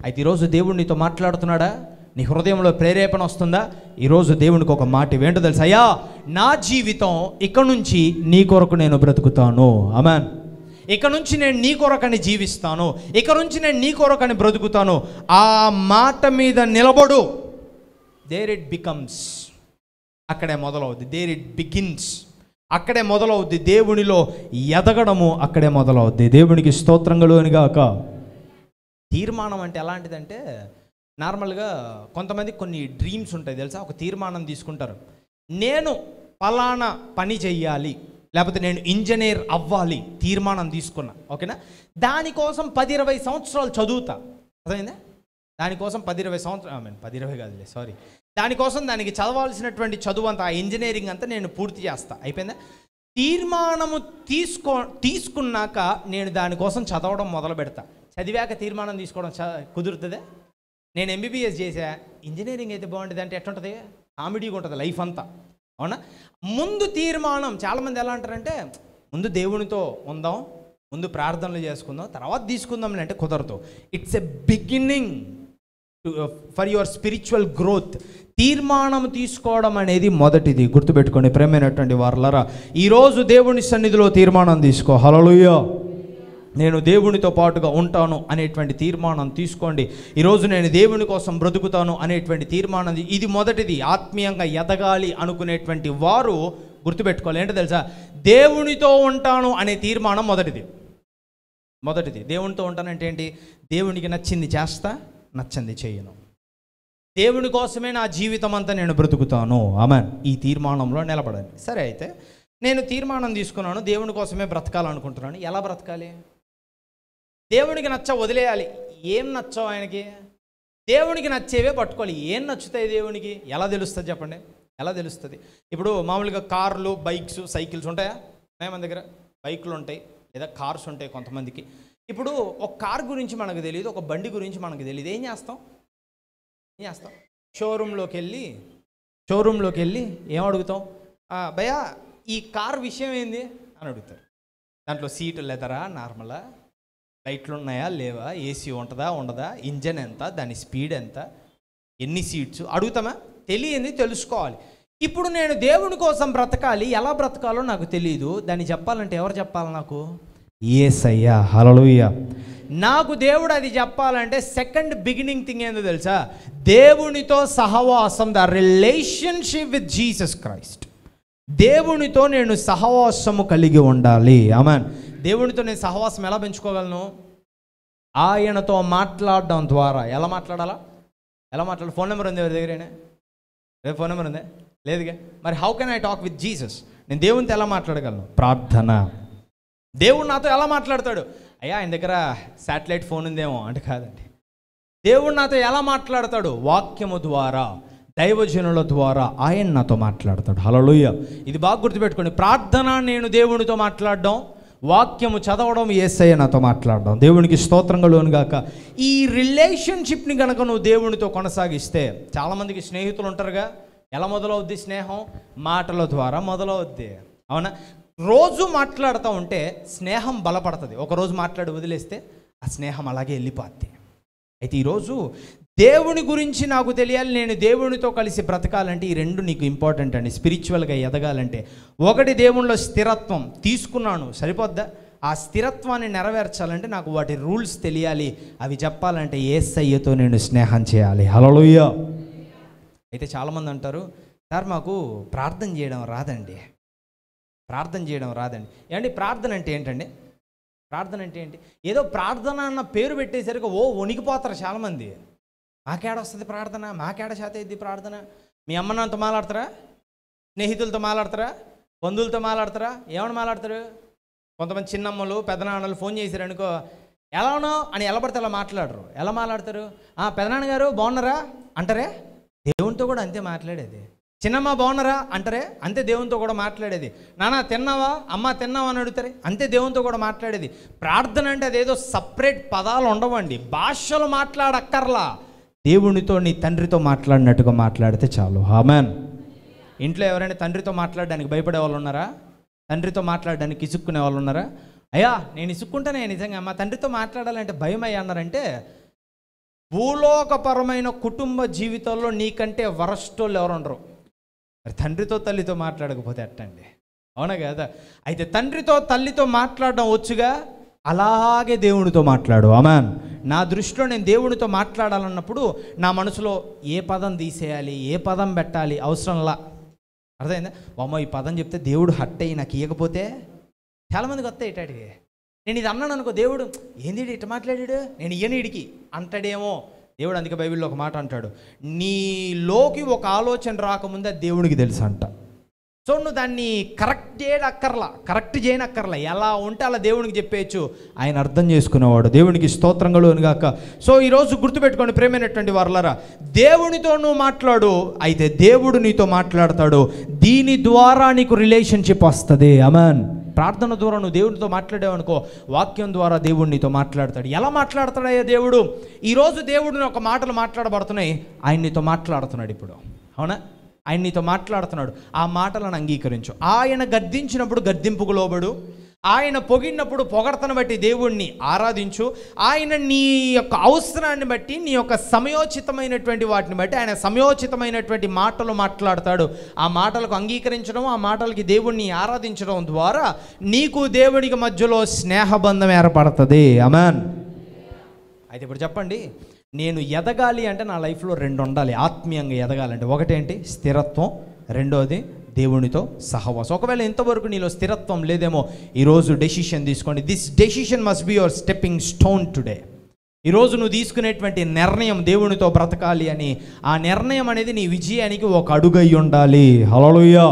అయితే ఈరోజు దేవుడు నీతో మాట్లాడుతున్నాడా? నీ హృదయంలో ప్రేరేపణ వస్తుందా? ఈరోజు దేవునికి ఒక మాట ఏంటో తెలుసా? అయ్యా, నా జీవితం ఇక నుంచి నీ కొరకు నేను బ్రతుకుతాను. ఆమేన్. ఇక నుంచి నేను నీ కొరకని జీవిస్తాను. ఇక నుంచి నేను నీ కొరకని బ్రతుకుతాను. ఆ మాట మీద నిలబడు. There it becomes. అక్కడే మొదలవుద్ది. There it begins. అక్కడే మొదలవుద్ది. దేవునిలో ఎదగడము అక్కడే మొదలవుద్ది. దేవునికి స్తోత్రములు గాక. తీర్మానం అంటే ఎలాంటిదంటే, నార్మల్గా కొంతమంది కొన్ని డ్రీమ్స్ ఉంటాయి తెలుసా? ఒక తీర్మానం తీసుకుంటారు. నేను ఫలానా పని చెయ్యాలి, లేకపోతే నేను ఇంజనీర్ అవ్వాలి తీర్మానం తీసుకున్నా. ఓకేనా? దానికోసం 10-20 సంవత్సరాలు చదువుతా. అర్థమైందా? దానికోసం 10-20 సంవత్సరాలు, 10-20 కాదులే, సారీ. దానికోసం దానికి చదవాల్సినటువంటి చదువు అంతా, ఆ ఇంజనీరింగ్ అంతా నేను పూర్తి చేస్తా. అయిపోయిందా? తీర్మానము తీసుకున్నాక నేను దానికోసం చదవడం మొదలు పెడతా. చదివాక తీర్మానం తీసుకోవడం కుదురుతుందే? నేను ఎంబీబీఎస్ చేసా, ఇంజనీరింగ్ అయితే బాగుంటుంది అంటే ఎట్లుంటుంది? కామెడీగా ఉంటుంది లైఫ్ అంతా. అవునా? ముందు తీర్మానం. చాలామంది ఎలా అంటారంటే, ముందు దేవునితో ఉందాం, ముందు ప్రార్థనలు చేసుకుందాం, తర్వాత తీసుకుందాం అంటే కుదరదు. It's a beginning for your spiritual growth. తీర్మానం తీసుకోవడం అనేది మొదటిది. గుర్తుపెట్టుకోండి ప్రేమైనటువంటి వారలారా. ఈరోజు దేవుని సన్నిధిలో తీర్మానం తీసుకో. హల్లెలూయా. నేను దేవునితో పాటుగా ఉంటాను అనేటువంటి తీర్మానం తీసుకోండి. ఈరోజు నేను దేవుని కోసం బ్రతుకుతాను అనేటువంటి తీర్మానం, ఇది మొదటిది. ఆత్మీయంగా ఎదగాలి అనుకునేటువంటి వారు గుర్తుపెట్టుకోవాలి. ఏంటో తెలుసా? దేవునితో ఉంటాను అనే తీర్మానం మొదటిది. దేవునితో ఉంటానంటే ఏంటి? దేవునికి నచ్చింది చేస్తా, నచ్చింది చేయను. దేవుని కోసమే నా జీవితం అంతా నేను బ్రతుకుతాను. ఆమేన్. ఈ తీర్మానంలో నిలబడండి. సరే, అయితే నేను తీర్మానం తీసుకున్నాను, దేవుని కోసమే బ్రతకాలనుకుంటున్నాను. ఎలా బ్రతకాలి? దేవునికి నచ్చ వదిలేయాలి. ఏం నచ్చవు ఆయనకి? దేవునికి నచ్చేవే పట్టుకోవాలి. ఏం నచ్చుతాయి దేవునికి? ఎలా తెలుస్తుంది చెప్పండి? ఎలా తెలుస్తుంది? ఇప్పుడు మామూలుగా కార్లు, బైక్స్, సైకిల్స్ ఉంటాయా? మన దగ్గర బైకులు ఉంటాయి, లేదా కార్స్ ఉంటాయి కొంతమందికి. ఇప్పుడు ఒక కార్ గురించి మనకు తెలియదు, ఒక బండి గురించి మనకు తెలియదు. ఏం చేస్తాం? షోరూంలోకి వెళ్ళి ఏం అడుగుతాం? భయ్యా, ఈ కార్ విషయం ఏంది అని అడుగుతారు. దాంట్లో సీటు లెదరా, నార్మలా, లైట్లు ఉన్నాయా లేవా, ఏసీ ఉంటుందా ఉండదా, ఇంజన్ ఎంత, దాని స్పీడ్ ఎంత, ఎన్ని సీట్స్ అడుగుతామా? తెలియంది తెలుసుకోవాలి. ఇప్పుడు నేను దేవుని కోసం బ్రతకాలి, ఎలా బ్రతకాలో నాకు తెలియదు. దాన్ని చెప్పాలంటే ఎవరు చెప్పాలి నాకు? యేసయ్యా. హల్లెలూయా. నాకు దేవుడు అది చెప్పాలంటే సెకండ్ బిగినింగ్ థింగ్ ఏందో తెలుసా? దేవునితో సహవాసం, the relationship with Jesus Christ. దేవునితో నేను సహవాసము కలిగి ఉండాలి. ఆమేన్. దేవునితో నేను సహవాసం ఎలా పెంచుకోగలను? ఆయనతో మాట్లాడడం ద్వారా. ఎలా మాట్లాడాలా? ఎలా మాట్లాడాలి? ఫోన్ నెంబర్ ఉంది ఎవరి దగ్గరైనా? ఫోన్ నెంబర్ ఉందే? లేదుగా. మరి how can I talk with Jesus? నేను దేవునితో ఎలా మాట్లాడగలను? ప్రార్థన. దేవుడు నాతో ఎలా మాట్లాడతాడు? అయ్యా ఆయన దగ్గర శాటిలైట్ ఫోన్ ఉందేమో అంటే కాదండి. దేవుడు నాతో ఎలా మాట్లాడతాడు? వాక్యము ద్వారా, దైవజనుల ద్వారా ఆయన నాతో మాట్లాడతాడు. హల్లెలూయా. ఇది బాగా గుర్తుపెట్టుకోండి. ప్రార్థన నేను దేవునితో మాట్లాడడం, వాక్యము చదవడం యేసయ్య నాతో మాట్లాడడం. దేవునికి స్తోత్రం కలుగును గాక. ఈ రిలేషన్షిప్ని కనుక నువ్వు దేవునితో కొనసాగిస్తే, చాలామందికి స్నేహితులు ఉంటారుగా. ఎలా మొదలవుద్ది స్నేహం? మాటల ద్వారా మొదలవుద్ది. అవునా? రోజు మాట్లాడుతూ ఉంటే స్నేహం బలపడుతుంది. ఒకరోజు మాట్లాడి వదిలేస్తే ఆ స్నేహం అలాగే వెళ్ళిపోద్ది. అయితే ఈరోజు దేవుని గురించి నాకు తెలియాలి, నేను దేవునితో కలిసి బ్రతకాలంటే ఈ రెండు నీకు ఇంపార్టెంట్ అండి. స్పిరిచువల్గా ఎదగాలంటే ఒకటి దేవునిలో స్థిరత్వం తీసుకున్నాను, సరిపోద్దా? ఆ స్థిరత్వాన్ని నెరవేర్చాలంటే నాకు వాటి రూల్స్ తెలియాలి. అవి చెప్పాలంటే యేసయ్యతో నేను స్నేహం చేయాలి. హల్లెలూయా. అయితే చాలామంది అంటారు, సార్ మాకు ప్రార్థన చేయడం రాదండి. ప్రార్థన చేయడం రాదండి. ఏమండి ప్రార్థన అంటే ఏంటండి? ప్రార్థన అంటే ఏంటి? ఏదో ప్రార్థన అన్న పేరు పెట్టేసరికి వణికిపోతారు చాలామంది. మాకేడ వస్తుంది ప్రార్థన, మాకేడ శాత ఇది ప్రార్థన. మీ అమ్మ నాన్నతో మాట్లాడతారా? స్నేహితులతో మాట్లాడతారా? బంధువులతో మాట్లాడతారా? ఏమని మాట్లాడతారు? కొంతమంది చిన్నమ్మలు పెదనాన్నలు ఫోన్ చేశారు అనుకో, ఎలా ఉన్నావు అని ఎలా పడితే అలా మాట్లాడరు. ఎలా మాట్లాడతారు? పెదనాన్నగారు బాగున్నారా అంటారే. దేవునితో కూడా అంతే మాట్లాడేది. చిన్నమ్మ బాగున్నారా అంటారే, అంతే దేవునితో కూడా మాట్లాడేది. నాన్న తిన్నావా, అమ్మ తిన్నావా అని అడుగుతారే, అంతే దేవునితో కూడా మాట్లాడేది. ప్రార్థన అంటే అదేదో సపరేట్ పదాలు ఉండవండి, భాషలు మాట్లాడక్కర్లా. దేవునితో నీ తండ్రితో మాట్లాడినట్టుగా మాట్లాడితే చాలు. ఆమేన్. ఇంట్లో ఎవరైనా తండ్రితో మాట్లాడడానికి భయపడే వాళ్ళు ఉన్నారా? తండ్రితో మాట్లాడడానికి ఇసుక్కునే వాళ్ళు ఉన్నారా? అయ్యా నేను ఇసుక్కుంటానే నిజంగా, మా తండ్రితో మాట్లాడాలంటే భయం అయ్యా అన్నారంటే భూలోకపరమైన కుటుంబ జీవితంలో నీకంటే వరస్టోళ్ళు ఎవరు ఉండరు. మరి తండ్రితో తల్లితో మాట్లాడకపోతే ఎట్టండి? అవునా కదా? అయితే తండ్రితో తల్లితో మాట్లాడడం వచ్చుగా, అలాగే దేవునితో మాట్లాడు. ఆమేన్. నా దృష్టిలో నేను దేవునితో మాట్లాడాలన్నప్పుడు నా మనసులో ఏ పదం తీసేయాలి, ఏ పదం పెట్టాలి అవసరంలా. అర్థమైందా? అమ్మో ఈ పదం చెప్తే దేవుడు హట్ అయ్యి నాకు ఇవ్వకపోతే, చాలామందికి వస్తాయి ఇటాడికి. నేను ఇది అన్నాను అనుకో, దేవుడు ఏంది ఇట్లా మాట్లాడాడు, నేను ఇయ్యను ఇడికి అంటాడేమో దేవుడు. అందుకే బైబిల్లో ఒక మాట అంటాడు, నీలోకి ఒక ఆలోచన రాకముందే దేవుడికి తెలుసు అంట. సో నువ్వు దాన్ని కరెక్ట్ చేయనక్కర్లా, ఎలా ఉంటే అలా దేవునికి చెప్పేయచ్చు. ఆయన అర్థం చేసుకునేవాడు. దేవునికి స్తోత్రం కలుగును గాక. సో ఈరోజు గుర్తుపెట్టుకోండి ప్రేమైనటువంటి వారలారా, దేవునితో నువ్వు మాట్లాడు, అయితే దేవుడు నీతో మాట్లాడతాడు. దీని ద్వారా నీకు రిలేషన్షిప్ వస్తుంది. ఆమేన్. ప్రార్థన ద్వారా నువ్వు దేవునితో మాట్లాడావనుకో, వాక్యం ద్వారా దేవుడు నీతో మాట్లాడతాడు. ఎలా మాట్లాడతాడయ్యా దేవుడు? ఈరోజు దేవుడిని ఒక మాటలు మాట్లాడబడుతున్నాయి, ఆయన నీతో మాట్లాడుతున్నాడు ఇప్పుడు. అవునా? ఆయన నీతో మాట్లాడుతున్నాడు. ఆ మాటలను అంగీకరించు. ఆయన గద్దించినప్పుడు గద్దింపుకు లోబడు. ఆయన పొగిడినప్పుడు పొగడతను బట్టి దేవుణ్ణి ఆరాధించు. ఆయన నీ యొక్క అవసరాన్ని బట్టి, నీ యొక్క సమయోచితమైనటువంటి వాటిని బట్టి ఆయన సమయోచితమైనటువంటి మాటలు మాట్లాడతాడు. ఆ మాటలకు అంగీకరించడం, ఆ మాటలకి దేవుణ్ణి ఆరాధించడం ద్వారా నీకు దేవుడికి మధ్యలో స్నేహబంధం ఏర్పడుతుంది. ఆమేన్. అయితే ఇప్పుడు చెప్పండి, నేను ఎదగాలి అంటే నా లైఫ్లో రెండు ఉండాలి. ఆత్మీయంగా ఎదగాలంటే ఒకటేంటి? స్థిరత్వం. రెండోది దేవునితో సహవాసం. ఒకవేళ ఇంతవరకు నీలో స్థిరత్వం లేదేమో, ఈరోజు డెసిషన్ తీసుకోండి. This decision must be your stepping stone today. ఈరోజు నువ్వు తీసుకునేటువంటి నిర్ణయం దేవునితో బ్రతకాలి అని, ఆ నిర్ణయం అనేది నీ విజయానికి ఒక అడుగై ఉండాలి. హల్లెలూయా.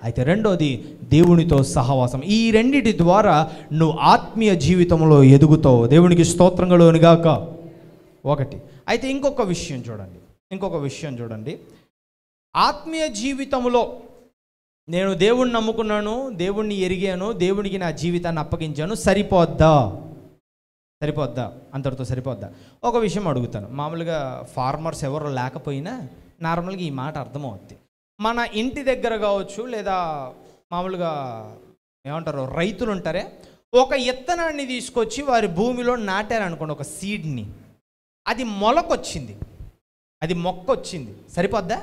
అయితే రెండోది దేవునితో సహవాసం. ఈ రెండిటి ద్వారా నువ్వు ఆత్మీయ జీవితంలో ఎదుగుతావు. దేవునికి స్తోత్రం కలుగును గాక. ఒకటి. అయితే ఇంకొక విషయం చూడండి, ఆత్మీయ జీవితంలో నేను దేవుణ్ణి నమ్ముకున్నాను, దేవుణ్ణి ఎరిగాను, దేవునికి నా జీవితాన్ని అప్పగించాను, సరిపోద్దా? అంతటితో సరిపోద్దా? ఒక విషయం అడుగుతాను. మామూలుగా ఫార్మర్స్ ఎవరు లేకపోయినా నార్మల్గా ఈ మాట అర్థమవుద్ది. మన ఇంటి దగ్గర కావచ్చు, లేదా మామూలుగా ఏమంటారు రైతులు ఉంటారే, ఒక ఇత్తనాన్ని తీసుకొచ్చి వారి భూమిలో నాటారనుకోండి, ఒక సీడ్ని. అది మొలకొచ్చింది, అది మొక్క వచ్చింది, సరిపోద్దా?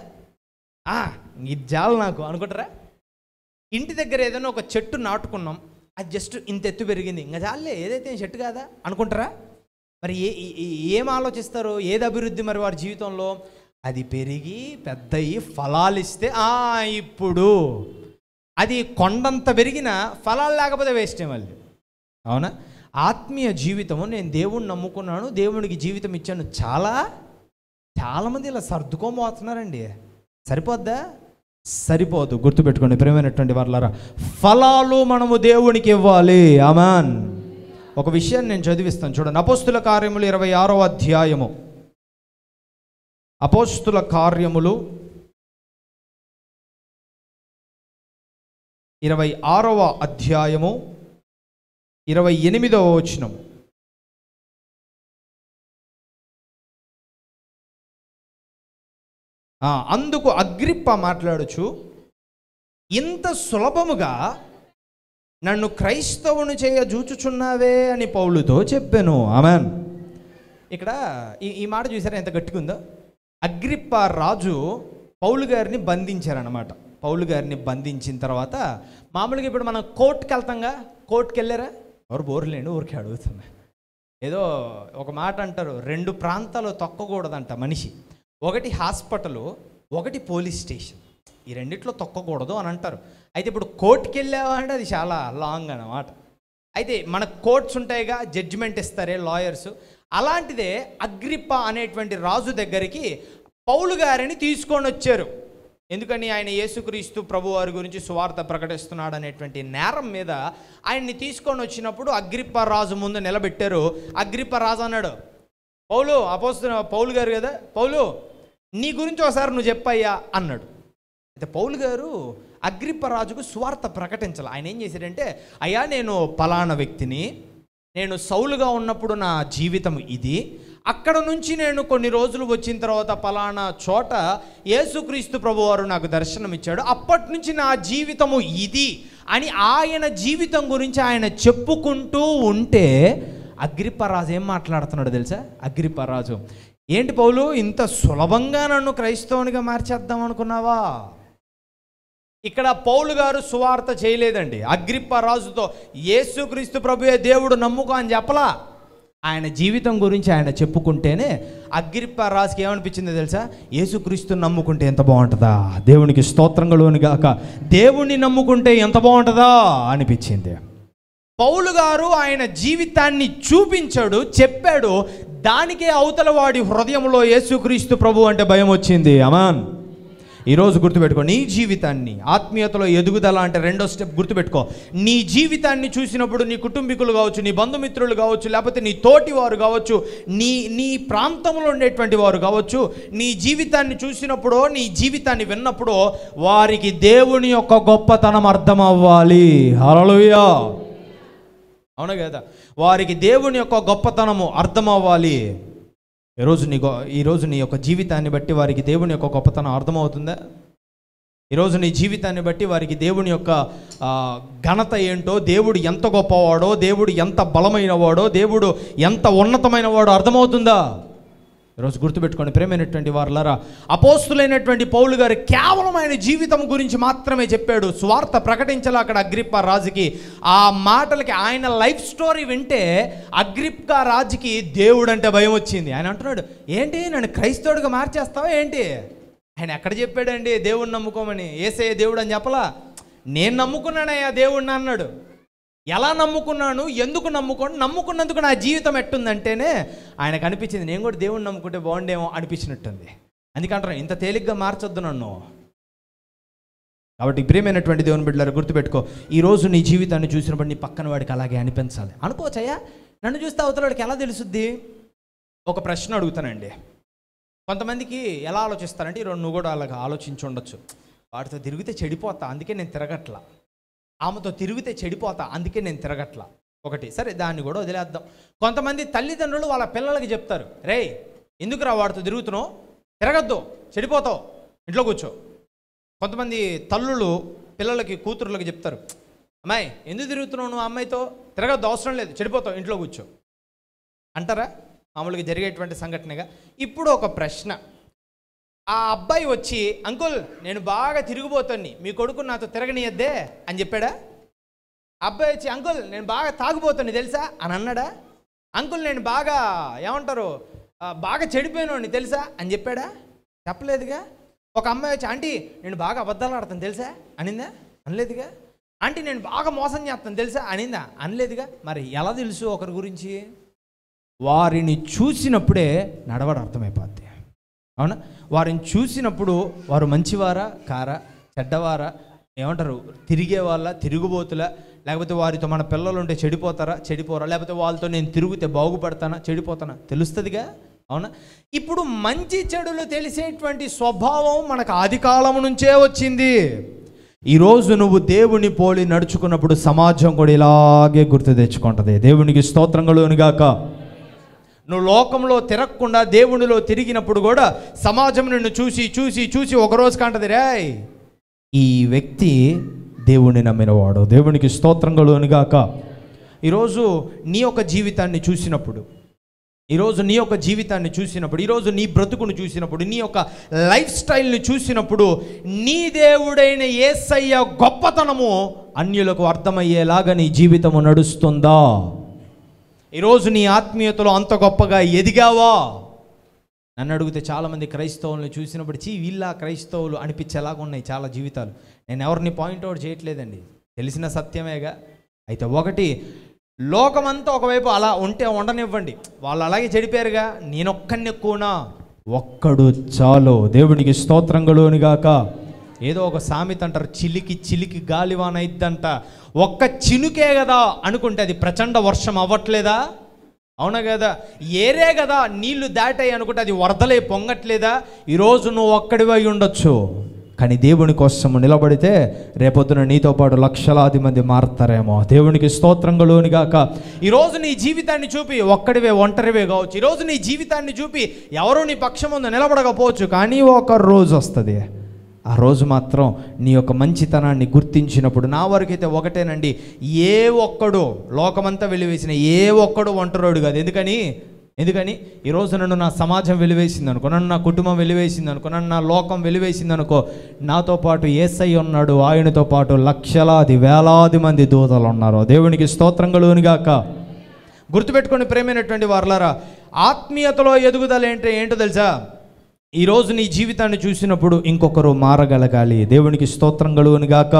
ఇది జాలు నాకు అనుకుంటారా? ఇంటి దగ్గర ఏదైనా ఒక చెట్టు నాటుకున్నాం, అది జస్ట్ ఇంత ఎత్తు పెరిగింది, ఇంకా చాలే, ఏదైతే చెట్టు కాదా అనుకుంటారా? మరి ఏం ఆలోచిస్తారు? ఏది అభివృద్ధి మరి వారి జీవితంలో? అది పెరిగి పెద్దయి ఫలాలు ఇస్తే ఇప్పుడు అది కొండంత పెరిగిన ఫలాలు లేకపోతే వేస్టే మళ్ళీ. అవునా? ఆత్మీయ జీవితము, నేను దేవుణ్ణి నమ్ముకున్నాను, దేవునికి జీవితం ఇచ్చాను, చాలామంది ఇలా సర్దుకోబోతున్నారండి. సరిపోద్దా? సరిపోదు. గుర్తుపెట్టుకోండి ప్రియమైనటువంటి వారలారా, ఫలాలు మనము దేవునికి ఇవ్వాలి. ఆమేన్. ఒక విషయాన్ని నేను చదివిస్తాను చూడండి. అపోస్తుల కార్యములు 26వ అధ్యాయము. అపోస్తుల కార్యములు 26వ అధ్యాయము 28వ వచనం. అందుకు అగ్రిప్ప మాట్లాడుచు, ఇంత సులభముగా నన్ను క్రైస్తవుని చేయ జూచుచున్నావే అని పౌలుతో చెప్పాను. ఆమెన్. ఇక్కడ ఈ మాట చూసారా ఎంత గట్టిగా ఉందో? అగ్రిప్ప రాజు పౌలు గారిని బంధించారనమాట. పౌలు గారిని బంధించిన తర్వాత, మామూలుగా ఇప్పుడు మనం కోర్టుకి వెళ్తాంగా, కోర్టుకి వెళ్ళారా? ఎవరు బోర్లేండి, ఊరికే అడుగుతున్నా. ఏదో ఒక మాట అంటారు, 2 ప్రాంతాలు తొక్కకూడదంట మనిషి. ఒకటి హాస్పిటలు, ఒకటి పోలీస్ స్టేషన్. ఈ రెండిట్లో తొక్కకూడదు అని అంటారు. అయితే ఇప్పుడు కోర్టుకి వెళ్ళావా అంటే అది చాలా లాంగ్ అన్నమాట. అయితే మన కోర్ట్స్ ఉంటాయిగా, జడ్జిమెంట్ ఇస్తారే లాయర్స్. అలాంటిదే అగ్రిప్ప అనేటువంటి రాజు దగ్గరికి పౌలు గారిని తీసుకొని వచ్చారు. ఎందుకని? ఆయన యేసుక్రీస్తు ప్రభువారి గురించి సువార్త ప్రకటిస్తున్నాడు అనేటువంటి నేరం మీద ఆయన్ని తీసుకొని వచ్చినప్పుడు అగ్రిప్ప రాజు ముందు నిలబెట్టారు. అగ్రిప్ప రాజు అన్నాడు, పౌలు గారు కదా, పౌలు నీ గురించి ఒకసారి నువ్వు చెప్పయ్యా అన్నాడు. అయితే పౌలు గారు అగ్రిప్ప రాజుకు సువార్త ప్రకటించాలి. ఆయన ఏం చేశాడంటే, అయ్యా నేను పలానా వ్యక్తిని, నేను సౌలుగా ఉన్నప్పుడు నా జీవితం ఇది, అక్కడ నుంచి నేను కొన్ని రోజులు వచ్చిన తర్వాత పలానా చోట యేసుక్రీస్తు ప్రభువారు నాకు దర్శనం ఇచ్చాడు, అప్పటి నుంచి నా జీవితము ఇది అని ఆయన జీవితం గురించి ఆయన చెప్పుకుంటూ ఉంటే అగ్రిప్ప రాజు ఏం మాట్లాడుతున్నాడు తెలుసా? అగ్రిప్ప రాజు, ఏంటి పౌలు, ఇంత సులభంగా నన్ను క్రైస్తవునిగా మార్చేద్దాం అనుకున్నావా? ఇక్కడ పౌలు గారు సువార్త చేయలేదండి. అగ్రిప్ప రాజుతో యేసుక్రీస్తు ప్రభువే దేవుడు నమ్ముకో అని చెప్పలా. ఆయన జీవితం గురించి ఆయన చెప్పుకుంటేనే అగ్రిప్ప రాజుకి ఏమనిపించిందో తెలుసా? యేసుక్రీస్తుని నమ్ముకుంటే ఎంత బాగుంటుందా, దేవునికి స్తోత్రం కలుగును గాక, దేవుణ్ణి నమ్ముకుంటే ఎంత బాగుంటుందా అనిపించింది. పౌలు గారు ఆయన జీవితాన్ని చూపించాడు, చెప్పాడు. దానికే అవతల వాడి హృదయంలో యేసుక్రీస్తు ప్రభు అంటే భయం వచ్చింది. ఆమేన్. ఈరోజు గుర్తుపెట్టుకో, నీ జీవితాన్ని ఆత్మీయతలో ఎదుగుదల అంటే రెండో స్టెప్ గుర్తుపెట్టుకో. నీ జీవితాన్ని చూసినప్పుడు నీ కుటుంబీకులు కావచ్చు, నీ బంధుమిత్రులు కావచ్చు, లేకపోతే నీ తోటి వారు కావచ్చు, నీ ప్రాంతంలో ఉండేటువంటి వారు కావచ్చు, నీ జీవితాన్ని చూసినప్పుడు, నీ జీవితాన్ని విన్నప్పుడు వారికి దేవుని యొక్క గొప్పతనం అర్థం అవ్వాలి. హల్లెలూయా. అవునా కదా? వారికి దేవుని యొక్క గొప్పతనము అర్థం అవ్వాలి. ఈరోజు నీ యొక్క జీవితాన్ని బట్టి వారికి దేవుని యొక్క గొప్పతనం అర్థమవుతుందా? ఈరోజు నీ జీవితాన్ని బట్టి వారికి దేవుని యొక్క ఘనత ఏంటో, దేవుడు ఎంత గొప్పవాడో, దేవుడు ఎంత బలమైన వాడో, దేవుడు ఎంత ఉన్నతమైన వాడో అర్థమవుతుందా? ఈరోజు గుర్తుపెట్టుకోండి ప్రియమైనటువంటి వారలారా, అపోస్తులైనటువంటి పౌలు గారు కేవలం ఆయన జీవితం గురించి మాత్రమే చెప్పాడు, సువార్త ప్రకటించాలి అక్కడ అగ్రిప్ప రాజుకి. ఆ మాటలకి, ఆయన లైఫ్ స్టోరీ వింటే అగ్రిప్ప రాజుకి దేవుడు అంటే భయం వచ్చింది. ఆయన అంటున్నాడు, ఏంటి నన్ను క్రైస్తవుడిగా మార్చేస్తావా ఏంటి? ఆయన ఎక్కడ చెప్పాడండి దేవుడిని నమ్ముకోమని? యేసయ్య దేవుడు అని చెప్పలా. నేను నమ్ముకున్నానయ్యా దేవుడిని అన్నాడు. ఎలా నమ్ముకున్నాను, ఎందుకు నమ్ముకున్నందుకు నా జీవితం ఎట్టుందంటేనే ఆయనకు అనిపించింది, నేను కూడా దేవుణ్ణి నమ్ముకుంటే బాగుండేమో అనిపించినట్టుంది. అందుకంటారు ఇంత తేలిగ్గా మార్చొద్దు నన్ను. కాబట్టి ప్రియమైనటువంటి దేవుని బిడ్డలారా గుర్తుపెట్టుకో, ఈరోజు నీ జీవితాన్ని చూసినప్పుడు నీ పక్కన వాడికి అలాగే అనిపించాలి. అనుకోవచ్చయ్యా, నన్ను చూస్తే అవతల వాడికి ఎలా తెలుసుద్ది? ఒక ప్రశ్న అడుగుతానండి. కొంతమందికి ఎలా ఆలోచిస్తారంటే, ఈరోజు నువ్వు కూడా అలాగా ఆలోచించి ఉండొచ్చు, వాడితో తిరిగితే చెడిపోతా అందుకే నేను తిరగట్లా, ఆమెతో తిరిగితే చెడిపోతా అందుకే నేను తిరగట్లా. ఒకటి సరే, దాన్ని కూడా వదిలేద్దాం. కొంతమంది తల్లిదండ్రులు వాళ్ళ పిల్లలకి చెప్తారు, రే ఎందుకురా వాడితో తిరుగుతున్నావు, తిరగద్దు, చెడిపోతావు, ఇంట్లో కూర్చో. కొంతమంది తల్లులు పిల్లలకి, కూతుర్లకి చెప్తారు, అమ్మాయి ఎందుకు తిరుగుతున్నావు నువ్వు అమ్మాయితో? తిరగద్దు, అవసరం లేదు, చెడిపోతావు, ఇంట్లో కూర్చో అంటారా? మామూలుగా జరిగేటువంటి సంఘటనగా. ఇప్పుడు ఒక ప్రశ్న, ఆ అబ్బాయి వచ్చి అంకుల్ నేను బాగా తిరిగిపోతాను, మీ కొడుకు నాతో తిరగనియద్దే అని చెప్పాడా? అబ్బాయి వచ్చి అంకుల్ నేను బాగా తాగుపోతాను తెలుసా అని అన్నాడా? అంకుల్ నేను బాగా ఏమంటారు బాగా చెడిపోయాను తెలుసా అని చెప్పాడా? చెప్పలేదుగా. ఒక అమ్మాయి వచ్చి ఆంటీ నేను బాగా అబద్ధాలు ఆడతాను తెలుసా అనిందా? అనలేదుగా. ఆంటీ నేను బాగా మోసం చేస్తాను తెలుసా అనిందా? అనలేదుగా. మరి ఎలా తెలుసు ఒకరి గురించి? వారిని చూసినప్పుడే నడవడం అర్థమైపోద్ది. అవునా? వారిని చూసినప్పుడు వారు మంచివారా కారా, చెడ్డవారా, ఏమంటారు తిరిగే వాళ్ళ, తిరుగుబోతులా, లేకపోతే వారితో మన పిల్లలు ఉంటే చెడిపోరా, లేకపోతే వాళ్ళతో నేను తిరిగితే బాగుపడతానా చెడిపోతానా తెలుస్తుందిగా. అవునా? ఇప్పుడు మంచి చెడులు తెలిసేటువంటి స్వభావం మనకు ఆది కాలం నుంచే వచ్చింది. ఈరోజు నువ్వు దేవుని పోలి నడుచుకున్నప్పుడు సమాజం కూడా ఇలాగే గుర్తు తెచ్చుకుంటుంది. దేవునికి స్తోత్రం కలుగును గాక. నువ్వు లోకంలో తిరగకుండా దేవునిలో తిరిగినప్పుడు కూడా సమాజం నిన్ను చూసి చూసి చూసి ఒకరోజు కంటది, రే ఈ వ్యక్తి దేవుని నమ్మినవాడు. దేవునికి స్తోత్రం కలుగును గాక. ఈరోజు నీ యొక్క జీవితాన్ని చూసినప్పుడు, ఈరోజు నీ బ్రతుకును చూసినప్పుడు, నీ యొక్క లైఫ్ స్టైల్ని చూసినప్పుడు నీ దేవుడైన యేసయ్య గొప్పతనము అన్యులకు అర్థమయ్యేలాగా నీ జీవితము నడుస్తుందా? ఈరోజు నీ ఆత్మీయతలో అంత గొప్పగా ఎదిగావా? నన్ను అడిగితే చాలామంది క్రైస్తవులను చూసినప్పుడు వీళ్ళ క్రైస్తవులు అనిపించేలాగా ఉన్నాయి చాలా జీవితాలు. నేను ఎవరిని పాయింట్అవుట్ చేయట్లేదండి, తెలిసిన సత్యమేగా. అయితే ఒకటి, లోకమంతా ఒకవైపు అలా ఉంటే ఉండనివ్వండి, వాళ్ళు అలాగే చెడిపోయారుగా, నేనొక్కడిని ఎక్కువనా? ఒక్కడు చాలు. దేవునికి స్తోత్రం కలుగును గాక. ఏదో ఒక సామెత అంటారు, చిలికి చిలికి గాలివాన అయిద్దంట. ఒక్క చినుకే కదా అనుకుంటే అది ప్రచండ వర్షం అవ్వట్లేదా? అవునా కదా? ఏరే కదా నీళ్లు దాటాయి అనుకుంటే అది వరదలే పొంగట్లేదా? ఈరోజు నువ్వు ఒక్కడివై ఉండొచ్చు, కానీ దేవుని కోసం నిలబడితే రేపొద్దున నీతో పాటు లక్షలాది మంది మారుతారేమో. దేవునికి స్తోత్రం కలుగును గాక. ఈరోజు నీ జీవితాన్ని చూపి ఒక్కడివే ఒంటరివే కావచ్చు, ఈరోజు నీ జీవితాన్ని చూపి ఎవరో నీ పక్షం ముందు నిలబడకపోవచ్చు, కానీ ఒక రోజు వస్తుంది, ఆ రోజు మాత్రం నీ యొక్క మంచితనాన్ని గుర్తించినప్పుడు. నా వరకైతే ఒకటేనండి, ఏ ఒక్కడు లోకమంతా వెలివేసిన ఏ ఒక్కడు ఒంటరోడు కాదు. ఎందుకని ఈరోజు నన్ను నా సమాజం వెలివేసింది అనుకో, నన్ను నా కుటుంబం వెలివేసింది అనుకో, నన్ను నా లోకం వెలివేసింది అనుకో, నాతో పాటు యేసయ్య ఉన్నాడు, ఆయనతో పాటు లక్షలాది వేలాది మంది దూతలు ఉన్నారు. దేవునికి స్తోత్రం కలుగును గాక. గుర్తుపెట్టుకొని ప్రేమైనటువంటి వారలారా, ఆత్మీయతలో ఎదుగుదల ఏంటో తెలుసా? ఈరోజు నీ జీవితాన్ని చూసినప్పుడు ఇంకొకరు మారగలగాలి. దేవునికి స్తోత్రం కలుగును గాక.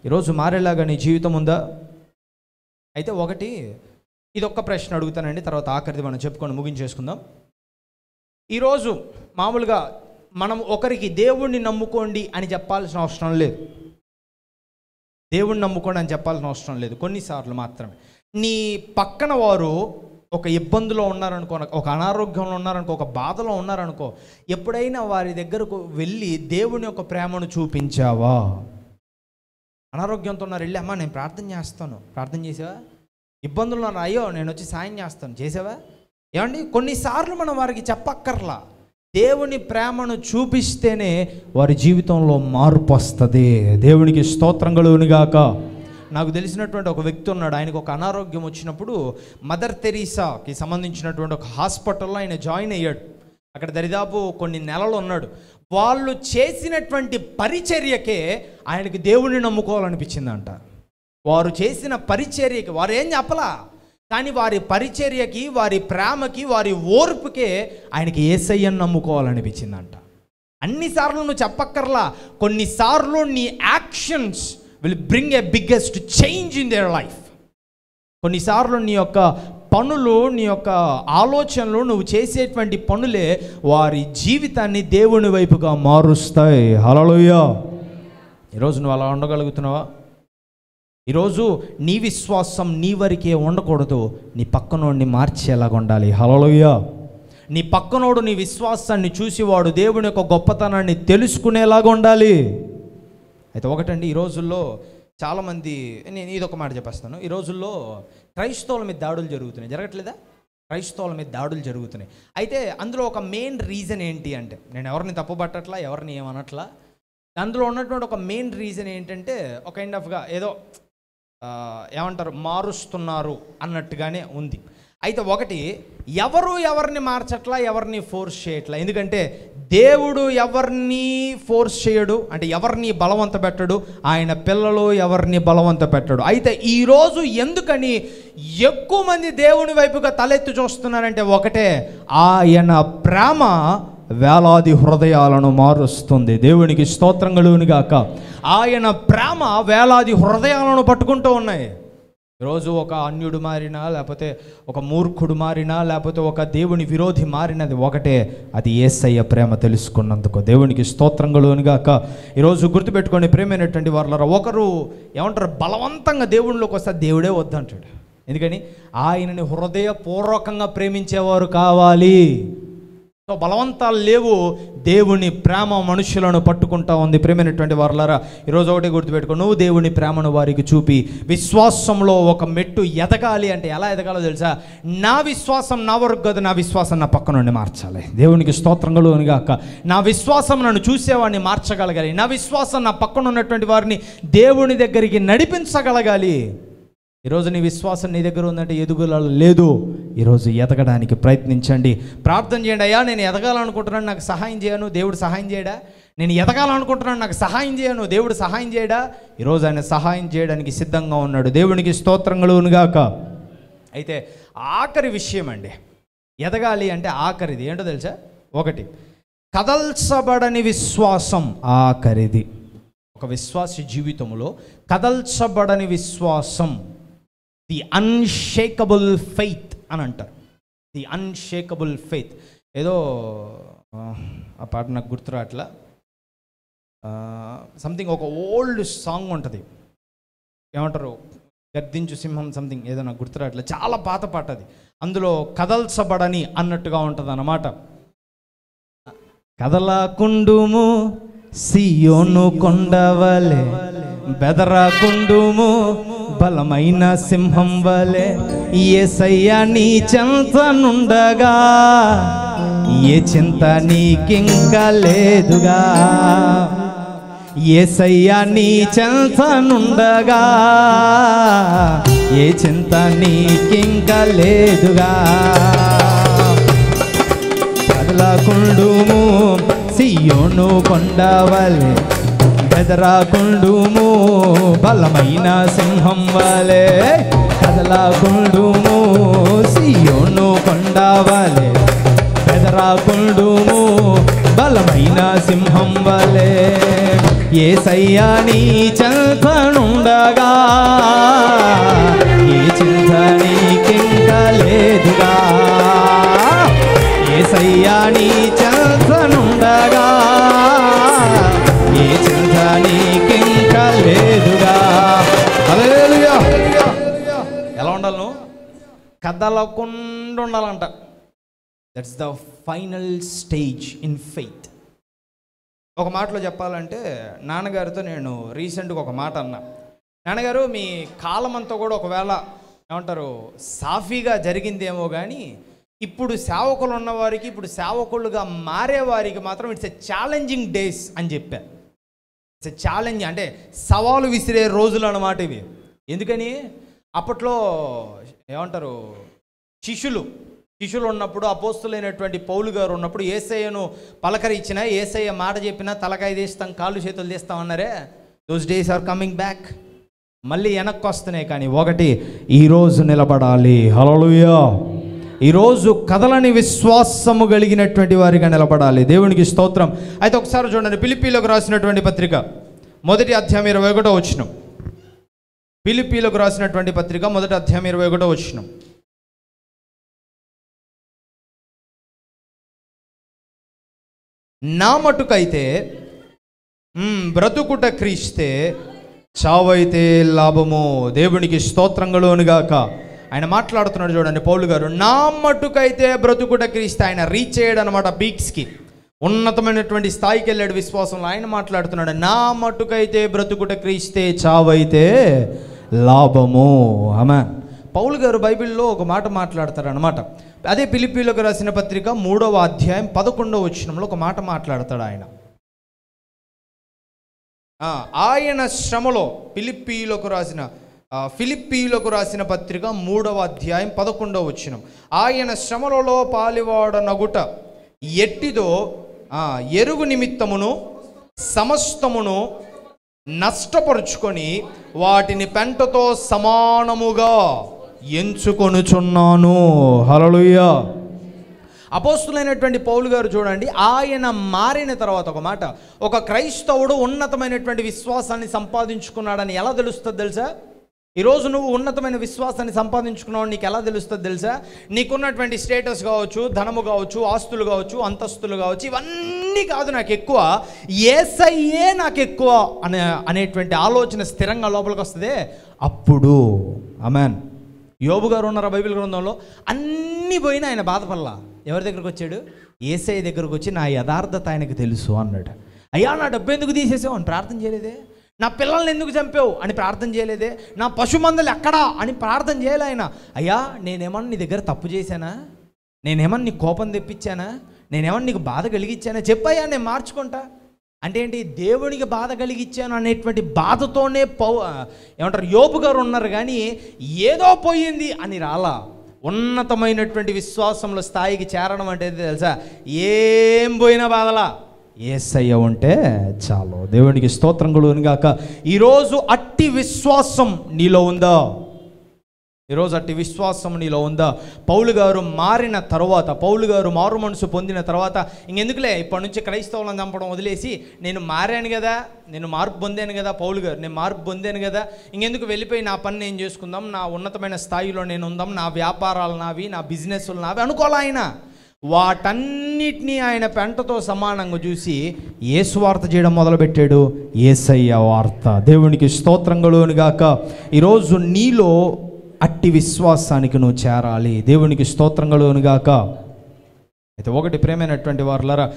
ఈరోజు మారేలాగా నీ జీవితం ఉందా? అయితే ఒకటి, ఇది ఒక్క ప్రశ్న అడుగుతానండి, తర్వాత ఆఖరిది మనం చెప్పుకొని ముగించేసుకుందాం. ఈరోజు మామూలుగా మనం ఒకరికి దేవుణ్ణి నమ్ముకోండి అని చెప్పాల్సిన అవసరం లేదు, దేవుణ్ణి నమ్ముకోండి అని చెప్పాల్సిన అవసరం లేదు. కొన్నిసార్లు మాత్రమే నీ పక్కన వారు ఒక ఇబ్బందిలో ఉన్నారనుకో, ఒక అనారోగ్యంలో ఉన్నారనుకో, ఒక బాధలో ఉన్నారనుకో, ఎప్పుడైనా వారి దగ్గరకు వెళ్ళి దేవుని యొక్క ప్రేమను చూపించావా? అనారోగ్యంతో ఉన్నారు, వెళ్ళి అమ్మా నేను ప్రార్థన చేస్తాను, ప్రార్థన చేసావా? ఇబ్బందులు ఉన్నారు, అయ్యో నేను వచ్చి సాయం చేస్తాను, చేసావా? ఏమండి, కొన్నిసార్లు మనం వారికి చెప్పక్కర్లా, దేవుని ప్రేమను చూపిస్తేనే వారి జీవితంలో మార్పు వస్తుంది. దేవునికి స్తోత్రం కలుగును గాక. నాకు తెలిసినటువంటి ఒక వ్యక్తి ఉన్నాడు, ఆయనకు ఒక అనారోగ్యం వచ్చినప్పుడు మదర్ తెరీసాకి సంబంధించినటువంటి ఒక హాస్పిటల్లో ఆయన జాయిన్ అయ్యాడు. అక్కడ దరిదాపు కొన్ని నెలలు ఉన్నాడు. వాళ్ళు చేసినటువంటి పరిచర్యకే ఆయనకి దేవుణ్ణి నమ్ముకోవాలనిపించిందంట. వారు చేసిన పరిచర్యకి, వారు ఏం చెప్పలా, కానీ వారి పరిచర్యకి, వారి ప్రేమకి, వారి ఓర్పుకే ఆయనకి యేసయ్యను నమ్ముకోవాలనిపించిందంట. అన్నిసార్లు నువ్వు చెప్పక్కర్లా, కొన్నిసార్లు నీ actions will bring a biggest change in their life. కొన్నిసార్లు నీ యొక్క పనులు, నీ యొక్క ఆలోచనలు, నువ్వు చేసేటువంటి పనులే వారి జీవితాన్ని దేవుని వైపుగా మారుస్తాయి. హల్లెలూయా. ఈరోజు నువ్వు అలా ఉండగలుగుతున్నావా? ఈరోజు నీ విశ్వాసం నీ వరకే ఉండకూడదు, నీ పక్కనోడిని మార్చేలాగా ఉండాలి. హల్లెలూయా. నీ పక్కనోడు నీ విశ్వాసాన్ని చూసి వాడు దేవుని యొక్క గొప్పతనాన్ని తెలుసుకునేలాగా ఉండాలి. అయితే ఒకటండి, ఈ రోజుల్లో చాలామంది, నేను ఇదొక మాట చెప్పేస్తాను, ఈ రోజుల్లో క్రైస్తవుల మీద దాడులు జరుగుతున్నాయి, జరగట్లేదా? క్రైస్తవుల మీద దాడులు జరుగుతున్నాయి. అయితే అందులో ఒక మెయిన్ రీజన్ ఏంటి అంటే, నేను ఎవరిని తప్పుపట్టట్లా, ఎవరిని ఏమనట్లా, అందులో ఉన్నటువంటి ఒక మెయిన్ రీజన్ ఏంటంటే, ఒక కైండ్ ఆఫ్గా ఏదో ఏమంటారు, మారుస్తున్నారు అన్నట్టుగానే ఉంది. అయితే ఒకటి, ఎవరిని మార్చట్లా, ఎవరిని ఫోర్స్ చేయట్లా. ఎందుకంటే దేవుడు ఎవరిని ఫోర్స్ చేయడు, అంటే ఎవరిని బలవంత పెట్టడు. ఆయన పిల్లలు ఎవరిని బలవంత పెట్టడు. అయితే ఈరోజు ఎందుకని ఎక్కువ మంది దేవుని వైపుగా తలెత్తి చూస్తున్నారంటే ఒకటే, ఆయన ప్రేమ వేలాది హృదయాలను మారుస్తుంది. దేవునికి స్తోత్రం కలుగును గాక. ఆయన ప్రేమ వేలాది హృదయాలను పట్టుకుంటూ ఉన్నాయి. ఈరోజు ఒక అన్యుడు మారినా, లేకపోతే ఒక మూర్ఖుడు మారినా, లేకపోతే ఒక దేవుని విరోధి మారినది ఒకటే, అది యేసయ్య ప్రేమ తెలుసుకున్నందుకు. దేవునికి స్తోత్రం కలుగును గాక. ఈరోజు గుర్తుపెట్టుకోండి ప్రేమైనటువంటి వారులారా, ఒకరు ఏమంటారు, బలవంతంగా దేవునిలోకి వస్తే దేవుడే వద్దంటాడు. ఎందుకని ఆయనని హృదయపూర్వకంగా ప్రేమించేవారు కావాలి. సో బలవంతాలు లేవు, దేవుని ప్రేమ మనుషులను పట్టుకుంటా ఉంది. ప్రేమైనటువంటి వారులారా, ఈరోజు ఒకటి గుర్తుపెట్టుకో, నువ్వు దేవుని ప్రేమను వారికి చూపి విశ్వాసంలో ఒక మెట్టు ఎదగాలి. అంటే ఎలా ఎదగాలో తెలుసా? నా విశ్వాసం నా వరకు కాదు, నా విశ్వాసం నా పక్క నుండి మార్చాలి. దేవునికి స్తోత్రం కలుగును గాక. నా విశ్వాసం నన్ను చూసేవాడిని మార్చగలగాలి. నా విశ్వాసం నా పక్కన ఉన్నటువంటి వారిని దేవుని దగ్గరికి నడిపించగలగాలి. ఈరోజు నీ విశ్వాసం నీ దగ్గర ఉందంటే ఎదుగుదల లేదు. ఈరోజు ఎదగడానికి ప్రయత్నించండి, ప్రార్థన చేయండి. అయ్యా నేను ఎదగాలనుకుంటున్నాను, నాకు సహాయం చేయను, దేవుడు సహాయం చేయడా? నేను ఎదగాలనుకుంటున్నాను, నాకు సహాయం చేయను, దేవుడు సహాయం చేయడా? ఈరోజు ఆయన సహాయం చేయడానికి సిద్ధంగా ఉన్నాడు. దేవునికి స్తోత్రం కలుగును గాక. అయితే ఆఖరి విషయం అండి, ఎదగాలి అంటే ఆఖరిది ఏంటో తెలుసా? ఒకటి, కదల్చబడని విశ్వాసం ఆఖరిది. ఒక విశ్వాస జీవితంలో కదల్చబడని విశ్వాసం, ది అన్షేకబుల్ ఫెయిత్ అని అంటారు. The unshakeable faith. ఏదో ఆ పాట నాకు గుర్తురాట్లా, సంథింగ్ ఒక ఓల్డ్ సాంగ్ ఉంటుంది, ఏమంటారు, గద్దించు సింహం సంథింగ్, ఏదో నాకు గుర్తురాట్లా, చాలా పాత పాట అది. అందులో కదల్చబడని అన్నట్టుగా ఉంటుంది అన్నమాట. కదలకుండుము సియోను కొండవలే, బెదరకుండుము బలమైన సింహం వలె, యేసయ్య నీ చెంతనుండగా ఏ చింత నీకింక లేదుగా. యేసయ్య నీ చెంతనుండగా ఏ చింత నీకింక లేదుగా. కదలకుండుము సియోను కొండవలె, బెదరకుండుము బలమైన సింహం వలె. కదలకుండుము సియోను కొండవలె, బెదరకుండుము బలమైన సింహం వలె. యేసయ్య నీ చెంతనుండగా ఏ చింత నీకింక లేదుగా. యేసయ్య నీ చెంతనుండగా ఏ చింత నీకింక లేదుగా. హల్లెలూయా. ఎలా ఉండాలి నువ్వు? కదలకుండా ఉండాలంట. That's the final stage in faith. ఒక మాటలో చెప్పాలంటే, నాన్నగారితో నేను రీసెంట్గా ఒక మాట అన్నా. నాన్నగారు, మీ కాలం అంతా కూడా ఒకవేళ ఏమంటారు సాఫీగా జరిగిందేమో కానీ ఇప్పుడు సేవకులు ఉన్నవారికి, ఇప్పుడు సేవకులుగా మారేవారికి మాత్రం ఇట్స్ ఎ ఛాలెంజింగ్ డేస్ అని చెప్పారు. ఇట్స్ ఎ ఛాలెంజ్, అంటే సవాలు విసిరే రోజులు అన్నమాట ఇవి. ఎందుకని అప్పట్లో ఏమంటారు శిష్యులు ఉన్నప్పుడు, అపోస్తులైనటువంటి పౌలు గారు ఉన్నప్పుడు యేసయ్యను పలకరించినా, యేసయ్య మాట చెప్పినా తలకాయ తీస్తాం, కాళ్ళు చేతులు తీస్తాం అన్నారే. Those days are coming back. మళ్ళీ వెనక్కి వస్తున్నాయి. కానీ ఒకటి, ఈరోజు నిలబడాలి. హల్లెలూయా. ఈరోజు కదలని విశ్వాసము కలిగినటువంటి వారిగా నిలబడాలి. దేవునికి స్తోత్రం. అయితే ఒకసారి చూడండి, ఫిలిప్పీలకు రాసినటువంటి పత్రిక 1వ అధ్యాయం 21వ వచనం. ఫిలిప్పీలకు రాసినటువంటి పత్రిక 1వ అధ్యాయం 21వ వచనం. నా మటుకైతే బ్రతుకుట క్రీస్తే, చావైతే లాభము. దేవునికి స్తోత్రం కలుగును గాక. ఆయన మాట్లాడుతున్నాడు చూడండి పౌలు గారు. నా మట్టుకైతే బ్రతుకుట క్రీస్తే. ఆయన రీచ్ అయ్యాడు అనమాట పీక్స్కి, ఉన్నతమైనటువంటి స్థాయికి వెళ్ళాడు విశ్వాసంలో. ఆయన మాట్లాడుతున్నాడు, నా మట్టుకైతే బ్రతుకుట క్రీస్తే, చావైతే లాభము. ఆమేన్. పౌలు గారు బైబిల్లో ఒక మాట మాట్లాడతారు అనమాట. అదే ఫిలిప్పీలకు రాసిన పత్రిక 3వ అధ్యాయం 11వ వచనంలో ఒక మాట మాట్లాడతాడు ఆయన. ఆయన శ్రమలో, ఫిలిప్పీలకు రాసిన ఫిలిప్పీయులకు రాసిన పత్రిక 3వ అధ్యాయం 11వ వచనం. ఆయన శ్రమలలో పాలివాడనగుట ఎట్టిదో ఎరుగు నిమిత్తమును సమస్తమును నష్టపరుచుకొని వాటిని పెంటతో సమానముగా ఎంచుకొనుచున్నాను. హల్లెలూయా. అపోస్తులైనటువంటి పౌలు గారు చూడండి, ఆయన మారిన తర్వాత ఒక మాట, ఒక క్రైస్తవుడు ఉన్నతమైనటువంటి విశ్వాసాన్ని సంపాదించుకున్నాడని ఎలా తెలుస్తుంది తెలుసా? ఈరోజు నువ్వు ఉన్నతమైన విశ్వాసాన్ని సంపాదించుకున్నావు నీకు ఎలా తెలుస్తుంది తెలుసా? నీకున్నటువంటి స్టేటస్ కావచ్చు, ధనము కావచ్చు, ఆస్తులు కావచ్చు, అంతస్తులు కావచ్చు, ఇవన్నీ కాదు నాకు ఎక్కువ, యేసయ్యే నాకు ఎక్కువ అనేటువంటి ఆలోచన స్థిరంగా లోపలికి వస్తుంది. అప్పుడు ఆమేన్. యోబు గారు ఉన్నారా బైబిల్ గ్రంథంలో? అన్నీ పోయినా ఆయన బాధపడలా. ఎవరి దగ్గరకు వచ్చాడు? యేసయ్య దగ్గరకు వచ్చి నా యథార్థత ఆయనకు తెలుసు అన్నాడు. అయ్యా నా డబ్బు ఎందుకు తీసేసావు అని ప్రార్థన చేయలేదే, నా పిల్లల్ని ఎందుకు చంపావు అని ప్రార్థన చేయలేదే, నా పశుమందలు ఎక్కడా అని ప్రార్థన చేయలే ఆయన. అయ్యా నేనేమన్నా నీ దగ్గర తప్పు చేశానా, నేనేమన్నా నీ కోపం తెప్పించానా, నేనేమన్నా నీకు బాధ కలిగించానా చెప్పయ్యా, నేను మార్చుకుంటా అంటే ఏంటి? దేవునికి బాధ కలిగించాను అనేటువంటి బాధతోనే ఏమంటారు యోబు గారు ఉన్నారు, కానీ ఏదో పోయింది అని రాలా. ఉన్నతమైనటువంటి విశ్వాసంలో స్థాయికి చేరడం అంటే తెలుసా? ఏం పోయినా బాధలా యేసయ్య ఉంటే చాలు. దేవునికి స్తోత్రం కలుగును గాక. ఈరోజు అట్టి విశ్వాసం నీలో ఉందా? ఈరోజు అట్టి విశ్వాసం నీలో ఉందా? పౌలు గారు మారిన తర్వాత, పౌలు గారు మారు మనసు పొందిన తర్వాత ఇంకెందుకులే ఇప్పటి నుంచి క్రైస్తవులను చంపడం వదిలేసి, నేను మారాను కదా, నేను మార్పు పొందాను కదా, పౌలు గారు నేను మార్పు పొందాను కదా, ఇంకెందుకు వెళ్ళిపోయి నా పని నేను చేసుకుందాం, నా ఉన్నతమైన స్థాయిలో నేను ఉందాం, నా వ్యాపారాలు నావి, నా బిజినెస్లు నావి అనుకోలే ఆయన. వాటన్నిటినీ ఆయన పెంటతో సమానంగా చూసి యేసు వార్త చేయడం మొదలుపెట్టాడు. యేసయ్య వార్త. దేవునికి స్తోత్రం కలుగును గాక. ఈరోజు నీలో అట్టి విశ్వాసానికి నువ్వు చేరాలి. దేవునికి స్తోత్రం కలుగును గాక. అయితే ఒకటి ప్రేమైనటువంటి వారులారా,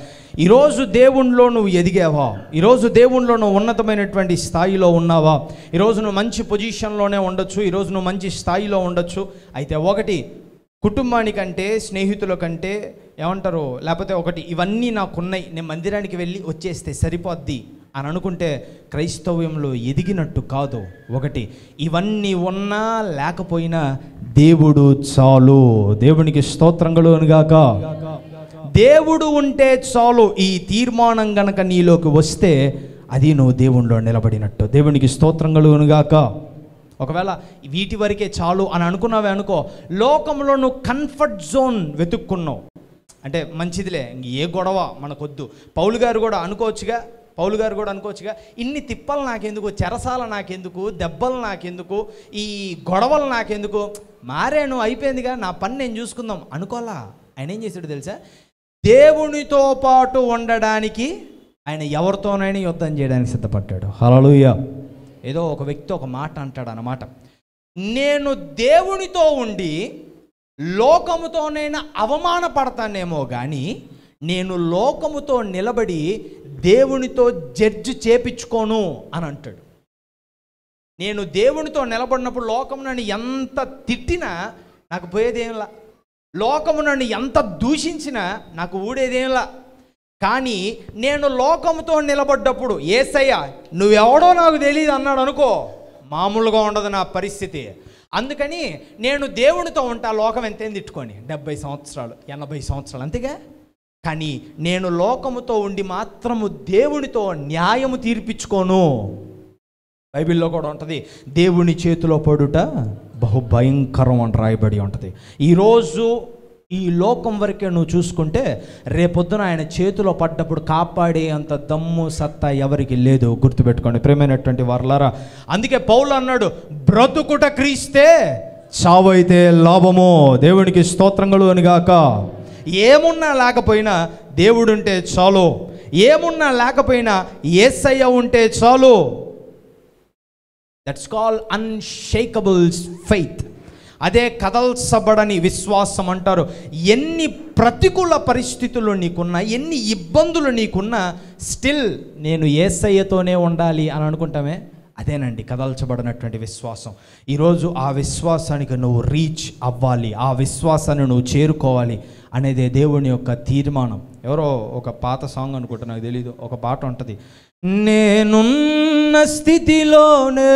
ఈరోజు దేవునిలో నువ్వు ఎదిగావా? ఈరోజు దేవునిలో నువ్వు ఉన్నతమైనటువంటి స్థాయిలో ఉన్నావా? ఈరోజు నువ్వు మంచి పొజిషన్లోనే ఉండొచ్చు, ఈరోజు నువ్వు మంచి స్థాయిలో ఉండొచ్చు. అయితే ఒకటి, కుటుంబానికంటే, స్నేహితుల కంటే, ఏమంటారు, లేకపోతే ఒకటి, ఇవన్నీ నాకున్నాయి, నేను మందిరానికి వెళ్ళి వచ్చేస్తే సరిపోద్ది అని అనుకుంటే క్రైస్తవ్యంలో ఎదిగినట్టు కాదు. ఒకటి, ఇవన్నీ ఉన్నా లేకపోయినా దేవుడు చాలు. దేవునికి స్తోత్రం కలుగును గాక. దేవుడు ఉంటే చాలు. ఈ తీర్మానం గనక నీలోకి వస్తే అది నువ్వు దేవునిలో నిలబడినట్టు. దేవునికి స్తోత్రం కలుగును గాక. ఒకవేళ వీటి వరకే చాలు అని అనుకున్నావే అనుకో, లోకంలో నువ్వు కంఫర్ట్ జోన్ వెతుక్కున్నావు అంటే మంచిదిలే, ఏ గొడవ మనకొద్దు. పౌలు గారు కూడా అనుకోవచ్చుగా, ఇన్ని తిప్పలు నాకెందుకు, చెరసాల నాకెందుకు, దెబ్బలు నాకెందుకు, ఈ గొడవలు నాకెందుకు, మారాను అయిపోయిందిగా, నా పని నేను చూసుకుందాం అనుకోలా. ఆయన ఏం చేశాడు తెలుసా? దేవునితో పాటు ఉండడానికి ఆయన ఎవరితోనైనా యుద్ధం చేయడానికి సిద్ధపడ్డాడు. హల్లెలూయా. ఏదో ఒక వ్యక్తి ఒక మాట అంటాడు అన్నమాట, నేను దేవునితో ఉండి లోకముతోనైనా అవమానపడతానేమో కానీ నేను లోకముతో నిలబడి దేవునితో జడ్జి చేపించుకోను అని అంటాడు. నేను దేవునితో నిలబడినప్పుడు లోకము నన్ను ఎంత తిట్టినా నాకు పోయేదేంలా, లోకము నన్ను ఎంత దూషించినా నాకు ఊడేదేంలా. కానీ నేను లోకముతో నిలబడ్డప్పుడు యేసయ్య నువ్వెవడో నాకు తెలియదు అన్నాడు అనుకో, మామూలుగా ఉండదు నా పరిస్థితి. అందుకని నేను దేవునితో ఉంటా, లోకం ఎంతేం తిట్టుకొని 70 సంవత్సరాలు 80 సంవత్సరాలు అంతేగా. కానీ నేను లోకముతో ఉండి మాత్రము దేవునితో న్యాయము తీర్పించుకోను. బైబిల్లో కూడా ఉంటుంది, దేవుని చేతిలో పడుట బహుభయంకరం అని రాయబడి ఉంటుంది. ఈరోజు ఈ లోకం వరకే నువ్వు చూసుకుంటే రేపొద్దున ఆయన చేతిలో పడ్డప్పుడు కాపాడే అంత దమ్ము సత్తా ఎవరికి లేదు. గుర్తుపెట్టుకోండి ప్రేమైనటువంటి వారలారా. అందుకే పౌలు అన్నాడు, బ్రతుకుట క్రీస్తే, చావైతే లాభము. దేవునికి స్తోత్రం కలుగును గాక. ఏమున్నా లేకపోయినా దేవుడుంటే చాలు, ఏమున్నా లేకపోయినా యేసయ్య ఉంటే చాలు. That's called unshakeable faith. అదే కదల్చబడని విశ్వాసం అంటారు. ఎన్ని ప్రతికూల పరిస్థితులు నీకున్నా, ఎన్ని ఇబ్బందులు నీకున్నా, స్టిల్ నేను యేసయ్యతోనే ఉండాలి అని అనుకుంటామే, అదేనండి కదల్చబడినటువంటి విశ్వాసం. ఈరోజు ఆ విశ్వాసానికి నువ్వు రీచ్ అవ్వాలి, ఆ విశ్వాసాన్ని నువ్వు చేరుకోవాలి అనేదే దేవుని యొక్క తీర్మానం. ఎవరో ఒక పాత సాంగ్ అనుకుంటా, నాకు తెలీదు, ఒక పాట ఉంటుంది, నేనున్న స్థితిలోనే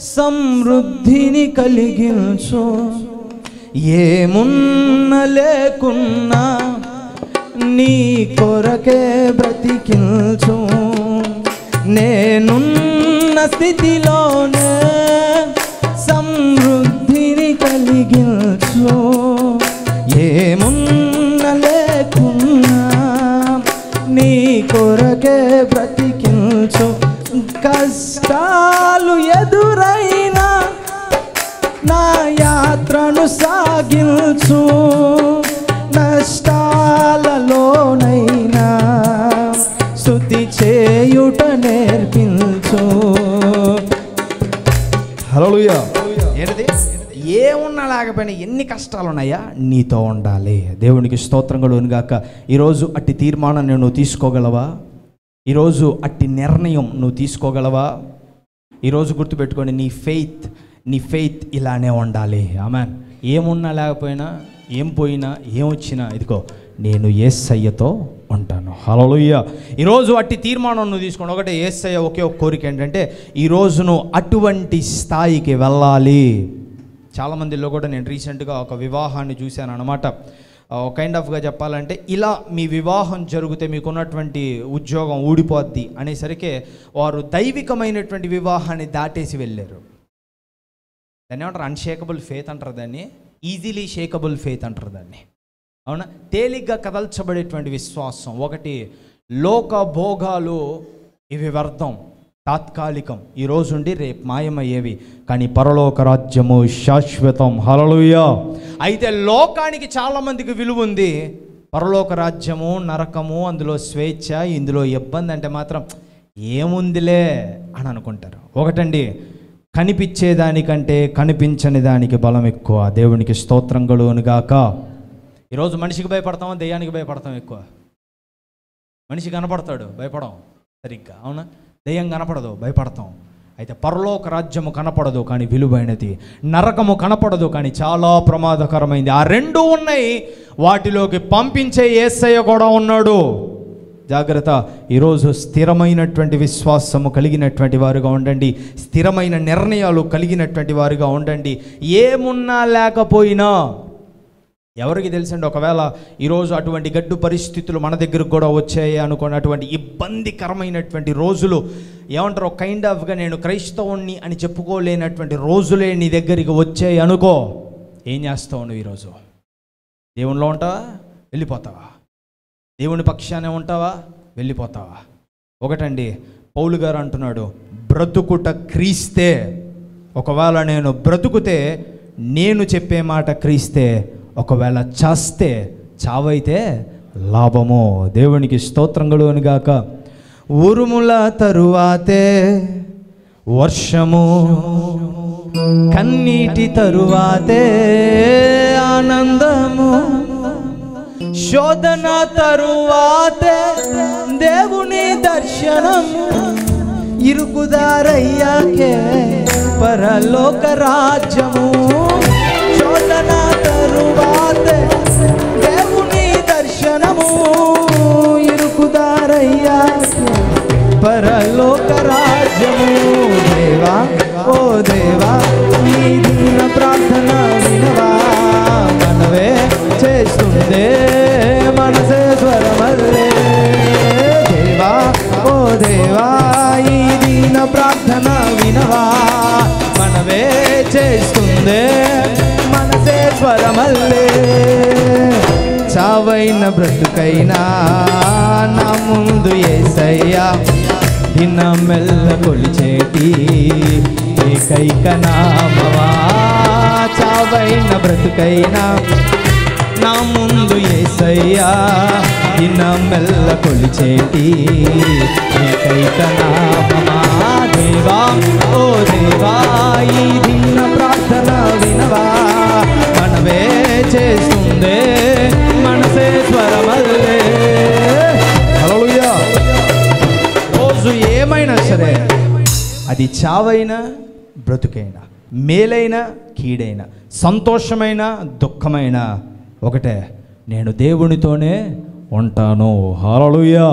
సమృద్ధిని కలిగించు. ఏమున్న లేకున్నా నీ కొరకే బ్రతికించు. నేనున్న స్థితిలోనే సమృద్ధిని కలిగించు. ఏమున్న లేకున్నా నీ కొరకే బ్రతికించు. కష్టాలు ఎదురైనా నా యాత్రను సాగించు. నష్టాలలోనైనా స్తుతి చేయుట నేర్పించు. హల్లెలూయా. ఏంటిది? ఏమున్నా లేకపోయినా ఎన్ని కష్టాలు ఉన్నాయా, నీతో ఉండాలి. దేవునికి స్తోత్రం కలుగును గాక. ఈరోజు అట్టి తీర్మానాన్ని నువ్వు తీసుకోగలవా? ఈరోజు అట్టి నిర్ణయం నువ్వు తీసుకోగలవా? ఈరోజు గుర్తుపెట్టుకోండి, నీ ఫెయిత్ ఇలానే ఉండాలి. ఆమెన్. ఏమున్నా లేకపోయినా, ఏం పోయినా, ఏమొచ్చినా, ఇదిగో నేను యేసయ్యతో ఉంటాను. హల్లెలూయా. ఈరోజు అట్టి తీర్మానం నువ్వు తీసుకోండి. ఒకటే యేసయ్య ఒకే ఒక కోరిక ఏంటంటే, ఈరోజు నువ్వు అటువంటి స్థాయికి వెళ్ళాలి. చాలామందిలో కూడా నేను రీసెంట్గా ఒక వివాహాన్ని చూశాను అన్నమాట. కైండ్ ఆఫ్గా చెప్పాలంటే, ఇలా మీ వివాహం జరిగితే మీకున్నటువంటి ఉద్యోగం ఊడిపోద్ది అనేసరికి వారు దైవికమైనటువంటి వివాహాన్ని దాటేసి వెళ్ళారు. దాన్ని ఏమంటారు? అన్షేకబుల్ ఫెయిత్ అంటారు దాన్ని, ఈజీలీ షేకబుల్ ఫెయిత్ అంటారు దాన్ని. అవునా? తేలిగ్గా కదల్చబడేటువంటి విశ్వాసం. ఒకటి, లోక భోగాలు ఇవి వ్యర్థం, తాత్కాలికం, ఈరోజుండి రేపు మాయమయ్యేవి, కానీ పరలోక రాజ్యము శాశ్వతం. హల్లెలూయా. అయితే లోకానికి చాలామందికి విలువ ఉంది. పరలోక రాజ్యము నరకము, అందులో స్వేచ్ఛ, ఇందులో ఇబ్బంది అంటే మాత్రం ఏముందిలే అని అనుకుంటారు. ఒకటండి, కనిపించేదానికంటే కనిపించని దానికి బలం ఎక్కువ. దేవునికి స్తోత్రం కలుగును గాక. ఈరోజు మనిషికి భయపడతామా, దెయ్యానికి భయపడతాం ఎక్కువ? మనిషి కనపడతాడు, భయపడం సరిగ్గా. అవునా? దెయ్యం కనపడదు, భయపడతాం. అయితే పరలోక రాజ్యము కనపడదు కానీ విలువైనది, నరకము కనపడదు కానీ చాలా ప్రమాదకరమైంది. ఆ రెండు ఉన్నాయి, వాటిలోకి పంపించే యేసయ్య కూడా ఉన్నాడు. జాగ్రత్త. ఈరోజు స్థిరమైనటువంటి విశ్వాసము కలిగినటువంటి వారుగా ఉండండి. స్థిరమైన నిర్ణయాలు కలిగినటువంటి వారుగా ఉండండి. ఏమున్నా లేకపోయినా ఎవరికి తెలుసండి, ఒకవేళ ఈరోజు అటువంటి గడ్డు పరిస్థితులు మన దగ్గరకు కూడా వచ్చాయి అనుకోని, అటువంటి ఇబ్బందికరమైనటువంటి రోజులు, ఏమంటారు, కైండ్ ఆఫ్గా నేను క్రైస్తవుణ్ణి అని చెప్పుకోలేనటువంటి రోజులే నీ దగ్గరికి వచ్చాయి అనుకో, ఏం చేస్తావు నువ్వు? ఈరోజు దేవునిలో ఉంటావా, వెళ్ళిపోతావా? దేవుని పక్షానే ఉంటావా, వెళ్ళిపోతావా? ఒకటండి, పౌలు గారు అంటున్నాడు, బ్రతుకుట క్రీస్తే. ఒకవేళ నేను బ్రతుకుతే నేను చెప్పే మాట క్రీస్తే, ఒకవేళ చాస్తే చావైతే లాభము. దేవునికి స్తోత్రం కలుగును గాక. ఉరుముల తరువాతే వర్షము, కన్నీటి తరువాతే ఆనందము, శోధన తరువాతే దేవుని దర్శనము, ఇరుకుదారయ్యాకే పరలోక రాజ్యము. శోధన తరువాతే దేవుని దర్శనము, ఇరుకుదారయ్యాకే పరలోక రాజ్యము. దేవా, ఓ దేవా, నీ దీన ప్రార్థన వినవా, మనవే చేస్తుందే మనసే స్వరమల్లే. దేవా, ఓ దేవా, ఈ దీన ప్రార్థన వినవా, మనవే చేస్తుందే మనసే స్వరమల్లే. చావైన బ్రతుకైనా నా ముందు యేసయ్యా, దినమెల్ల కొలిచేటి ఏకైక నామవా. చావైన బ్రతుకైనా నా ముందు యేసయ్యా, దినమెల్ల కొలిచేటి ఏకైక నామమా. దేవా, ఓ దేవా, ఈ దీన ప్రార్థన వినవా, మనవే చేస్తుందే మనసే స్వరమల్లే. హల్లెలూయా. రోజు ఏమైనా సరే, అది చావైనా బ్రతుకైనా, మేలైనా కీడైనా, సంతోషమైన దుఃఖమైన, ఒకటే, నేను దేవునితోనే ఉంటాను. హల్లెలూయా.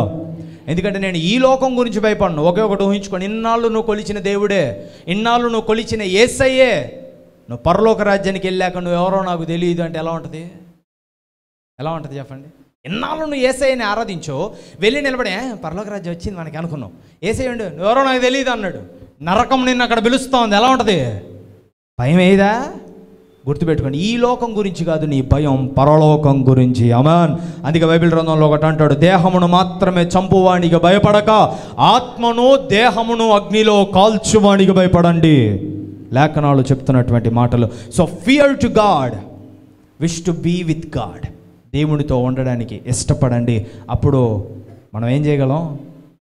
ఎందుకంటే నేను ఈ లోకం గురించి భయపడను. ఒకే ఒకటి ఊహించుకొని, ఇన్నాళ్ళు నువ్వు కొలిచిన దేవుడే, ఇన్నాళ్ళు నువ్వు కొలిచిన యేసయ్యే, నువ్వు పరలోక రాజ్యానికి వెళ్ళాక నువ్వు ఎవరో నాకు తెలియదు అంటే ఎలా ఉంటుంది? ఎలా ఉంటుంది చెప్పండి? ఇన్నాళ్ళు నువ్వు యేసయ్యని ఆరాధించో, వెళ్ళి నిలబడే పరలోక రాజ్యం వచ్చింది మనకి అనుకున్నావు, యేసయ్య ఉండు నువ్వెవరో నాకు తెలియదు అన్నాడు, నరకం నిన్ను అక్కడ పిలుస్తూ ఉంది, ఎలా ఉంటుంది? భయం ఏదా? గుర్తుపెట్టుకోండి, ఈ లోకం గురించి కాదు నీ భయం, పరలోకం గురించి. ఆమేన్. అందుకే బైబిల్ గ్రంథంలో ఒకటి అంటాడు, దేహమును మాత్రమే చంపువానికి భయపడక ఆత్మను దేహమును అగ్నిలో కాల్చువానికి భయపడండి. లేఖనాలు చెప్తున్నటువంటి మాటలు. So fear to God, wish to be with God. దేవునితో ఉండడానికి ఇష్టపడండి. అప్పుడు మనం ఏం చేయగలం?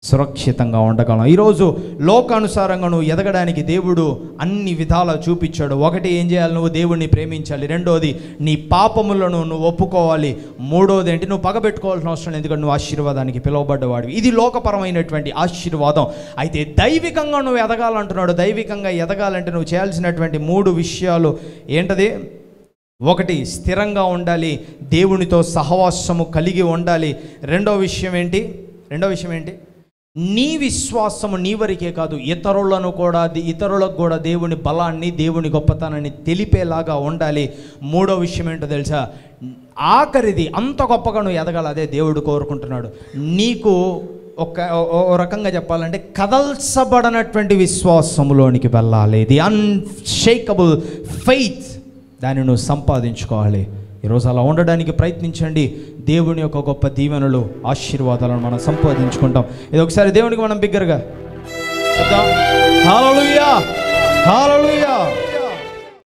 సురక్షితంగా ఉండగలం. ఈరోజు లోకానుసారంగా నువ్వు ఎదగడానికి దేవుడు అన్ని విధాలా చూపించాడు. ఒకటి, ఏం చేయాలి? నువ్వు దేవుడిని ప్రేమించాలి. రెండోది, నీ పాపములను నువ్వు ఒప్పుకోవాలి. మూడోది ఏంటి? నువ్వు పగబెట్టుకోవాల్సిన అవసరం లేదు, ఎందుకంటే నువ్వు ఆశీర్వాదానికి పిలువబడ్డవాడివి. ఇది లోకపరమైనటువంటి ఆశీర్వాదం. అయితే దైవికంగా నువ్వు ఎదగాలంటున్నాడు. దైవికంగా ఎదగాలంటే నువ్వు చేయాల్సినటువంటి 3 విషయాలు ఏంటది? ఒకటి, స్థిరంగా ఉండాలి, దేవునితో సహవాసము కలిగి ఉండాలి. రెండో విషయం ఏంటి? నీ విశ్వాసము నీ వరకే కాదు, ఇతరులకు కూడా దేవుని బలాన్ని, దేవుని గొప్పతనాన్ని తెలిపేలాగా ఉండాలి. మూడో విషయం ఏంటో తెలుసా? ఆఖరిది, అంత గొప్పగా నువ్వు ఎదగాలి, అదే దేవుడు కోరుకుంటున్నాడు. నీకు ఒక రకంగా చెప్పాలంటే కదల్చబడనటువంటి విశ్వాసములోనికి వెళ్ళాలి. ది అన్షేకబుల్ ఫెయిత్, దాన్ని నువ్వు సంపాదించుకోవాలి. ఈరోజు అలా ఉండడానికి ప్రయత్నించండి. దేవుని యొక్క గొప్ప దీవెనలు, ఆశీర్వాదాలను మనం సంపాదించుకుంటాం. ఇది ఒకసారి దేవునికి మనం బిగ్గరగా చెప్తాం. హల్లెలూయా, హల్లెలూయా.